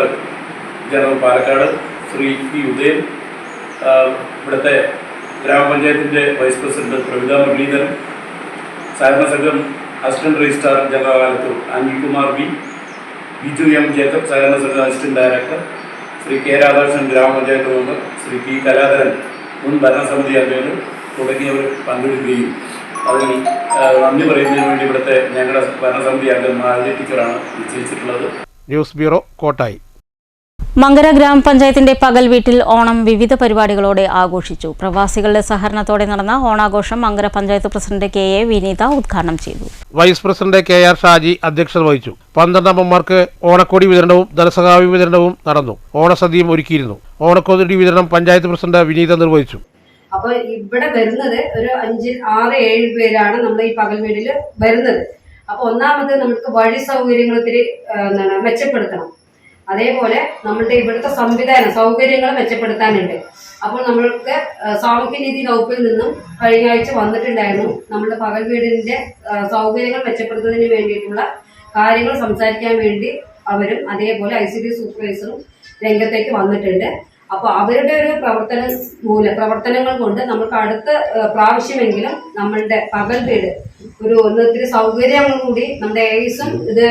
general Palakkad Shri P Udayan, ഇവിടുത്തെ ഗ്രാമപഞ്ചായത്തിൻ്റെ വൈസ് പ്രസിഡന്റ് പ്രവിത മുരളീധരൻ, സഹകരണ സംഘം assistant registrar general Alathur Anilkumar Biju M Jacob, സഹകരണ സംഘം assistant director Shri K Radhakrishnan, ഗ്രാമപഞ്ചായത്ത് മെമ്പർ ശ്രീ P കലാധരൻ, മുൻ ഭരണസമിതി അംഗങ്ങൾ തുടങ്ങിയവർ പങ്കെടുക്കുകയും അതിൽ നന്ദി പറയുന്നതിന് വേണ്ടി ഇവിടുത്തെ ഞങ്ങളുടെ ഭരണസമിതി അംഗം മാലതി ടീച്ചറാണ് നിശ്ചയിച്ചിട്ടുള്ളത്. News bureau, Kottayi. മങ്കര ഗ്രാമപഞ്ചായത്തിന്റെ പകൽ വീട്ടിൽ ഓണം വിവിധ പരിപാടികളോടെ ആഘോഷിച്ചു. പ്രവാസികളുടെ സഹകരണത്തോടെ നടന്ന ഓണാഘോഷം മങ്കര പഞ്ചായത്ത് പ്രസിഡന്റ് KA വിനീത ഉദ്ഘാടനം ചെയ്തു. വൈസ് പ്രസിഡന്റ് KR ഷാജി അധ്യക്ഷത വഹിച്ചു. 12 അമ്മമാർക്ക് ഓണക്കോടി വിതരണവും ധനസഹായ വിതരണവും നടന്നു. ഓണസദ്യയും ഒരുക്കിയിരുന്നു. ഓണക്കോടി വിതരണം പഞ്ചായത്ത് പ്രസിഡന്റ് വിനീത നിർവഹിച്ചു. അപ്പോൾ ഇവിടെ വരുന്നത് ഒരു 5, 6, 7 പേരാണ് നമ്മൾ ഈ പകൽ വീടിൽ വരുന്നത്. അപ്പോൾ ഒന്നാമത് നമുക്ക് വഴി സൗകര്യങ്ങൾ ഇത്തിരി മെച്ചപ്പെടുത്തണം. അതേപോലെ നമ്മളുടെ ഇവിടുത്തെ സൗകര്യങ്ങൾ മെച്ചപ്പെടുത്താനുണ്ട്. അപ്പോൾ നമ്മൾക്ക് സാമൂഹ്യനീതി വകുപ്പിൽ നിന്നും കഴിഞ്ഞ ആഴ്ച വന്നിട്ടുണ്ടായിരുന്നു. നമ്മുടെ പകൽ വീടിന്റെ സൗകര്യങ്ങൾ മെച്ചപ്പെടുത്തുന്നതിന് വേണ്ടിയിട്ടുള്ള കാര്യങ്ങൾ സംസാരിക്കാൻ വേണ്ടി അവരും അതേപോലെ ICD സൂപ്പർവൈസറും രംഗത്തേക്ക് വന്നിട്ടുണ്ട്. അപ്പോൾ അവരുടെ ഒരു പ്രവർത്തനങ്ങൾ കൊണ്ട് നമുക്ക് അടുത്ത പ്രാവശ്യമെങ്കിലും നമ്മളുടെ പകൽ വീട് ഒരു ഒത്തിരി സൗകര്യങ്ങൾ കൂടി നമ്മുടെ AISും ഇത്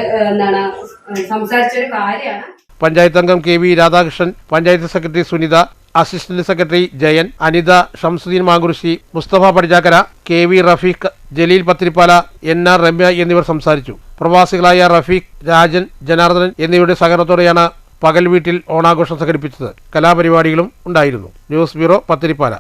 സംസാരിച്ചൊരു കാര്യമാണ്. പഞ്ചായത്ത് അംഗം KV Radhakrishnan, panchayat secretary Sunitha, assistant secretary Jayan, Anitha, Shamsuddin Mankurissi, Musthafa Padijakkara, KV Rafeeq, Jaleel Pathirippala, NR Ramya എന്നിവർ സംസാരിച്ചു. പ്രവാസികളായ റഫീഖ്, രാജൻ, ജനാർദ്ദനൻ എന്നിവരുടെ സഹകരണത്തോടെയാണ് പകൽ വീട്ടിൽ ഓണാഘോഷം സംഘടിപ്പിച്ചത്. കലാപരിപാടികളും ഉണ്ടായിരുന്നു. News bureau, Pathirippala.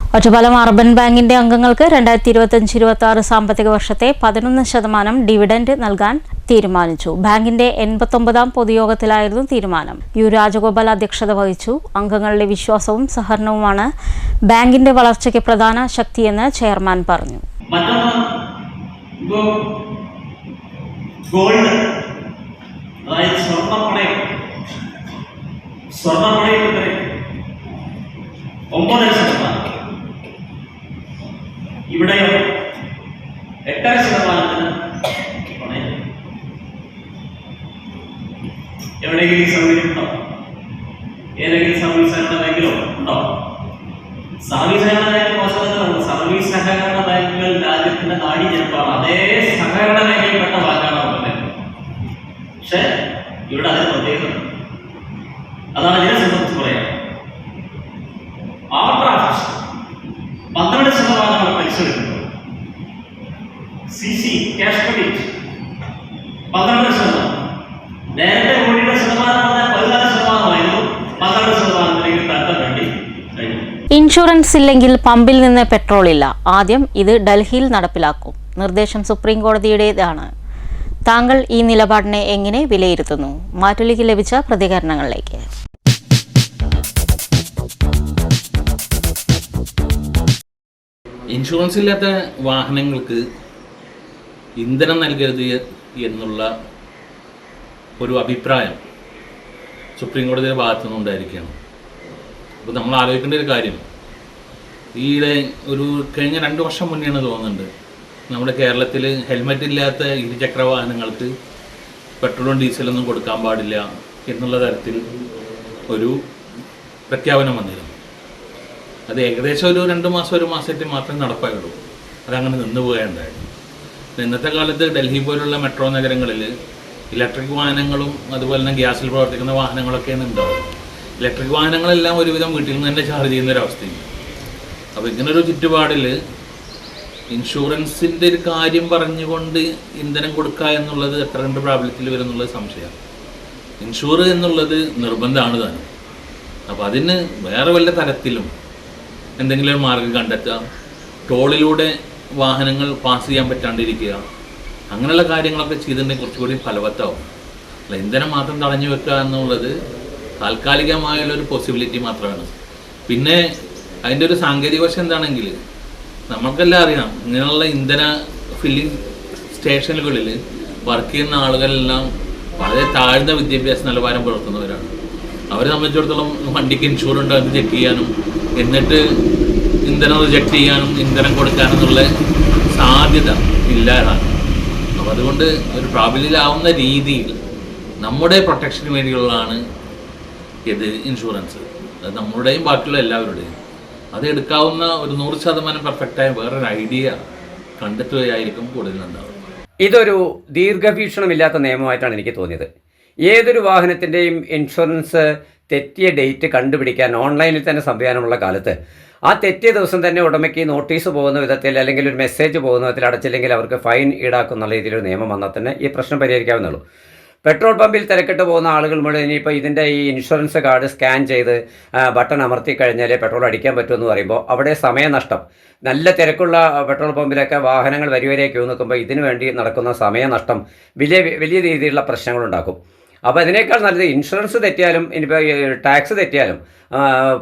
Ottapalam urban ബാങ്കിന്റെ അംഗങ്ങൾക്ക് 2025-26 സാമ്പത്തിക വർഷത്തെ 11% ഡിവിഡന്റ് നൽകാൻ തീരുമാനിച്ചു. ബാങ്കിന്റെ 89ാം പൊതുയോഗത്തിലായിരുന്നു തീരുമാനം. U രാജഗോപാൽ അധ്യക്ഷത വഹിച്ചു. അംഗങ്ങളുടെ വിശ്വാസവും സഹകരണവുമാണ് ബാങ്കിന്റെ വളർച്ചയ്ക്ക് പ്രധാന ശക്തിയെന്ന് ചെയർമാൻ പറഞ്ഞു. ഇവിടെ 8% എവിടെയെങ്കിലും സൗകര്യം ഉണ്ടോ? ഏതെങ്കിലും സർവീസ് സഹകരണ ബാങ്കിലോ ഉണ്ടോ? സർവീസ് സഹകരണ ബാങ്ക് മോശമല്ല. സർവീസ് സഹകരണ ബാങ്കുകൾ രാജ്യത്തിന്റെ നാഡീജനപ്പാണ്. അതേ സഹകരണ മേഖലയിൽപ്പെട്ട വാക്കാണ് പറഞ്ഞത്. പക്ഷെ ഇവിടെ അതിന് പ്രത്യേകത. അതാണ് ഇതിനെ സംബന്ധിച്ച് പറയാം. ഓവർഡ്രാഫ്റ്റ് 12% പലിശ എടുക്കുന്നു. CC cash credit 12%. നേരത്തെ കോടിയുടെ ശതമാനം 14%. 12%ലേക്ക് താഴ്ത്താൻ വേണ്ടി കഴിഞ്ഞു. ഇൻഷുറൻസ് ഇല്ലെങ്കിൽ പമ്പിൽ നിന്ന് പെട്രോൾ ഇല്ല. ആദ്യം ഇത് ഡൽഹിയിൽ നടപ്പിലാക്കും. നിർദ്ദേശം സുപ്രീം കോടതിയുടേതാണ്. താങ്കൾ ഈ നിലപാടിനെ എങ്ങനെ വിലയിരുത്തുന്നു? മാറ്റുലിക്ക് ലഭിച്ച പ്രതികരണങ്ങളിലേക്ക്. ഇൻഷുറൻസ് ഇല്ലാത്ത വാഹനങ്ങൾക്ക് ഇന്ധനം നൽകരുത് എന്നുള്ള ഒരു അഭിപ്രായം സുപ്രീം കോടതിയുടെ ഭാഗത്തു നിന്നുണ്ടായിരിക്കുകയാണ്. അപ്പോൾ നമ്മൾ ആലോചിക്കേണ്ട ഒരു കാര്യം, ഈയിടെ കഴിഞ്ഞ 2 വർഷം മുന്നെയാണ് തോന്നുന്നുണ്ട്, നമ്മുടെ കേരളത്തിൽ ഹെൽമെറ്റ് ഇല്ലാത്ത ഇരുചക്ര വാഹനങ്ങൾക്ക് പെട്രോളും ഡീസലൊന്നും കൊടുക്കാൻ പാടില്ല എന്നുള്ള തരത്തിൽ ഒരു പ്രഖ്യാപനം വന്നിരുന്നു. അത് ഏകദേശം ഒരു 2 മാസം 1 മാസമായിട്ട് മാത്രമേ നടപ്പായുള്ളൂ. അതങ്ങനെ നിന്നുപോയുണ്ടായിരുന്നു. ഇന്നത്തെ കാലത്ത് ഡൽഹി പോലുള്ള മെട്രോ നഗരങ്ങളിൽ ഇലക്ട്രിക് വാഹനങ്ങളും അതുപോലെ തന്നെ ഗ്യാസിൽ പ്രവർത്തിക്കുന്ന വാഹനങ്ങളൊക്കെയാണ് ഉണ്ടാവും. ഇലക്ട്രിക് വാഹനങ്ങളെല്ലാം ഒരുവിധം വീട്ടിൽ നിന്ന് തന്നെ ചാർജ് ചെയ്യുന്നൊരവസ്ഥയുണ്ട്. അപ്പോൾ ഇങ്ങനൊരു ചുറ്റുപാടിൽ ഇൻഷുറൻസിൻ്റെ ഒരു കാര്യം പറഞ്ഞുകൊണ്ട് ഇന്ധനം കൊടുക്കുക എന്നുള്ളത് എത്ര കണ്ട് പ്രാബല്യത്തിൽ വരുന്നുള്ളത് സംശയമാണ്. ഇൻഷുർ എന്നുള്ളത് നിർബന്ധമാണ് താനും. അപ്പോൾ അതിന് വേറെ വല്ല തരത്തിലും എന്തെങ്കിലും ഒരു മാർഗ്ഗം കണ്ടെത്തുക, ടോളിലൂടെ വാഹനങ്ങൾ പാസ് ചെയ്യാൻ പറ്റാണ്ടിരിക്കുക, അങ്ങനെയുള്ള കാര്യങ്ങളൊക്കെ ചെയ്തിട്ടുണ്ടെങ്കിൽ കുറച്ചുകൂടി ഫലവത്താവും. അല്ല ഇന്ധനം മാത്രം തടഞ്ഞു വെക്കുക എന്നുള്ളത് താൽക്കാലികമായുള്ളൊരു പോസിബിലിറ്റി മാത്രമാണ്. പിന്നെ അതിൻ്റെ ഒരു സാങ്കേതിക വശം എന്താണെങ്കിൽ നമുക്കെല്ലാം അറിയാം, ഇങ്ങനെയുള്ള ഇന്ധന ഫില്ലിംഗ് സ്റ്റേഷനുകളിൽ വർക്ക് ചെയ്യുന്ന ആളുകളെല്ലാം വളരെ താഴ്ന്ന വിദ്യാഭ്യാസ നിലവാരം പുലർത്തുന്നവരാണ്. അവരെ സംബന്ധിച്ചിടത്തോളം വണ്ടിക്ക് ഇൻഷുർ ഉണ്ടോ എന്ന് ചെക്ക് ചെയ്യാനും എന്നിട്ട് ഇന്ധനം റിജക്റ്റ് ചെയ്യാനും ഇന്ധനം കൊടുക്കാനെന്നുള്ള സാധ്യത ഇല്ലാതാണ്. അപ്പോൾ അതുകൊണ്ട് ഒരു പ്രാബല്യത്തിലാവുന്ന രീതിയിൽ നമ്മുടെ പ്രൊട്ടക്ഷന് വേണ്ടിയുള്ളതാണ് ഇത് ഇൻഷുറൻസ്. അത് നമ്മുടെയും ബാക്കിയുള്ള എല്ലാവരുടെയും. അത് എടുക്കാവുന്ന ഒരു 100% പെർഫെക്റ്റായ വേറൊരു ഐഡിയ കണ്ടെത്തുകയായിരിക്കും കൂടുതൽ ഉണ്ടാവുക. ഇതൊരു ദീർഘവീക്ഷണമില്ലാത്ത നിയമമായിട്ടാണ് എനിക്ക് തോന്നിയത്. ഏതൊരു വാഹനത്തിൻ്റെയും ഇൻഷുറൻസ് തെറ്റിയ ഡേറ്റ് കണ്ടുപിടിക്കാൻ ഓൺലൈനിൽ തന്നെ സംവിധാനമുള്ള കാലത്ത് ആ തെറ്റിയ ദിവസം തന്നെ ഉടമയ്ക്ക് നോട്ടീസ് പോകുന്ന വിധത്തിൽ അല്ലെങ്കിൽ ഒരു മെസ്സേജ് പോകുന്ന വിധത്തിൽ അടച്ചില്ലെങ്കിൽ അവർക്ക് ഫൈൻ ഈടാക്കുന്ന രീതിയിലൊരു നിയമം വന്നാൽ തന്നെ ഈ പ്രശ്നം പരിഹരിക്കാവുന്നുള്ളൂ. പെട്രോൾ പമ്പിൽ തിരക്കിട്ട് പോകുന്ന ആളുകൾ മുഴുവൻ ഇനിയിപ്പോൾ ഇതിൻ്റെ ഈ ഇൻഷുറൻസ് കാർഡ് സ്കാൻ ചെയ്ത് ബട്ടൺ അമർത്തി കഴിഞ്ഞാലേ പെട്രോൾ അടിക്കാൻ പറ്റുമെന്ന് പറയുമ്പോൾ അവിടെ സമയനഷ്ടം. നല്ല തിരക്കുള്ള പെട്രോൾ പമ്പിലൊക്കെ വാഹനങ്ങൾ വരിവരെ ക്യൂ നിൽക്കുമ്പോൾ ഇതിനു വേണ്ടി നടക്കുന്ന സമയനഷ്ടം വലിയ രീതിയിലുള്ള പ്രശ്നങ്ങളുണ്ടാക്കും. അപ്പോൾ അതിനേക്കാൾ നല്ലത് ഇൻഷുറൻസ് തെറ്റിയാലും ഇനിയിപ്പോൾ ടാക്സ് തെറ്റിയാലും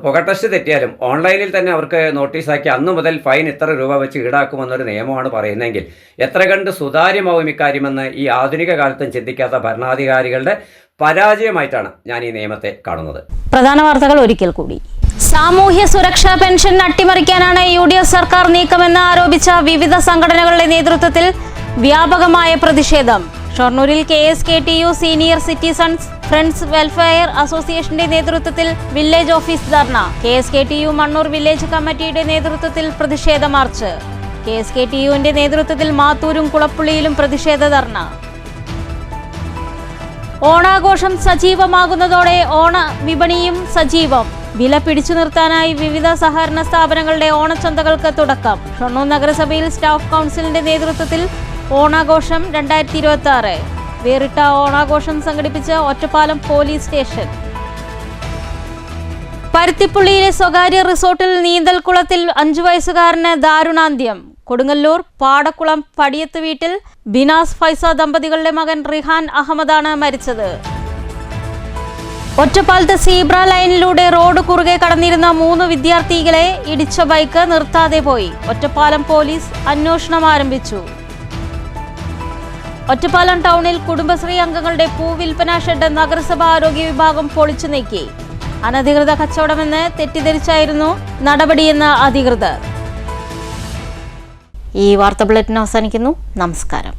പുക ടെസ്റ്റ് തെറ്റിയാലും ഓൺലൈനിൽ തന്നെ അവർക്ക് നോട്ടീസാക്കി അന്നു മുതൽ ഫൈൻ ഇത്ര രൂപ വെച്ച് ഈടാക്കുമെന്നൊരു നിയമമാണ് പറയുന്നതെങ്കിൽ എത്ര കണ്ട് സുതാര്യമാവും ഇക്കാര്യമെന്ന് ഈ ആധുനിക കാലത്തും ചിന്തിക്കാത്ത ഭരണാധികാരികളുടെ പരാജയമായിട്ടാണ് ഞാൻ ഈ നിയമത്തെ കാണുന്നത്. പ്രധാന വാർത്തകൾ ഒരിക്കൽ കൂടി. സാമൂഹ്യ സുരക്ഷാ പെൻഷൻ അട്ടിമറിക്കാനാണ് UDF സർക്കാർ നീക്കമെന്ന് ആരോപിച്ച വിവിധ സംഘടനകളുടെ നേതൃത്വത്തിൽ വ്യാപകമായ പ്രതിഷേധം. ഷൊർണൂരിൽ KSKTU senior citizens friends welfare അസോസിയേഷന്റെ നേതൃത്വത്തിൽ വില്ലേജ് ഓഫീസ് ധർണ. KSKTU മണ്ണൂർ വില്ലേജ് കമ്മിറ്റിയുടെ നേതൃത്വത്തിൽ പ്രതിഷേധ മാർച്ച്. KSKTUവിന്റെ നേതൃത്വത്തിൽ മാത്തൂരും കുളപ്പുള്ളിയിലും പ്രതിഷേധ ധർണ. ഓണാഘോഷം സജീവമാകുന്നതോടെ ഓണ വിപണിയും സജീവം. വില പിടിച്ചു നിർത്താനായി വിവിധ സഹകരണ സ്ഥാപനങ്ങളുടെ ഓണച്ചന്തകൾക്ക് തുടക്കം. ഷൊർണൂർ നഗരസഭയിൽ സ്റ്റാഫ് കൗൺസിലിന്റെ നേതൃത്വത്തിൽ ഓണാഘോഷം 2026 വേറിട്ട ഓണാഘോഷം സംഘടിപ്പിച്ച ഒറ്റപ്പാലം പോലീസ് സ്റ്റേഷൻ. പരുത്തിപ്പുള്ളിയിലെ സ്വകാര്യ റിസോർട്ടിൽ നീന്തൽക്കുളത്തിൽ 5 വയസ്സുകാരന് ദാരുണാന്ത്യം. കൊടുങ്ങല്ലൂർ പാടക്കുളം പടിയത്ത് വീട്ടിൽ ബിനാസ് ഫൈസ ദമ്പതികളുടെ മകൻ റിഹാൻ അഹമ്മദാണ് മരിച്ചത്. ഒറ്റപ്പാലത്ത് സീബ്ര ലൈനിലൂടെ റോഡ് കുറുകെ കടന്നിരുന്ന 3 വിദ്യാർത്ഥികളെ ഇടിച്ച ബൈക്ക് നിർത്താതെ പോയി. ഒറ്റപ്പാലം പോലീസ് അന്വേഷണം ആരംഭിച്ചു. ഒറ്റപ്പാലം ടൗണിൽ കുടുംബശ്രീ അംഗങ്ങളുടെ പൂവിൽപ്പന ഷെഡ് നഗരസഭ ആരോഗ്യ വിഭാഗം പൊളിച്ചു നീക്കി. അനധികൃത കച്ചവടമെന്ന് തെറ്റിദ്ധരിച്ചായിരുന്നു നടപടിയെന്ന് അധികൃതർ. ഈ വാർത്താ ബുള്ളറ്റിൻ അവസാനിക്കുന്നു. നമസ്കാരം.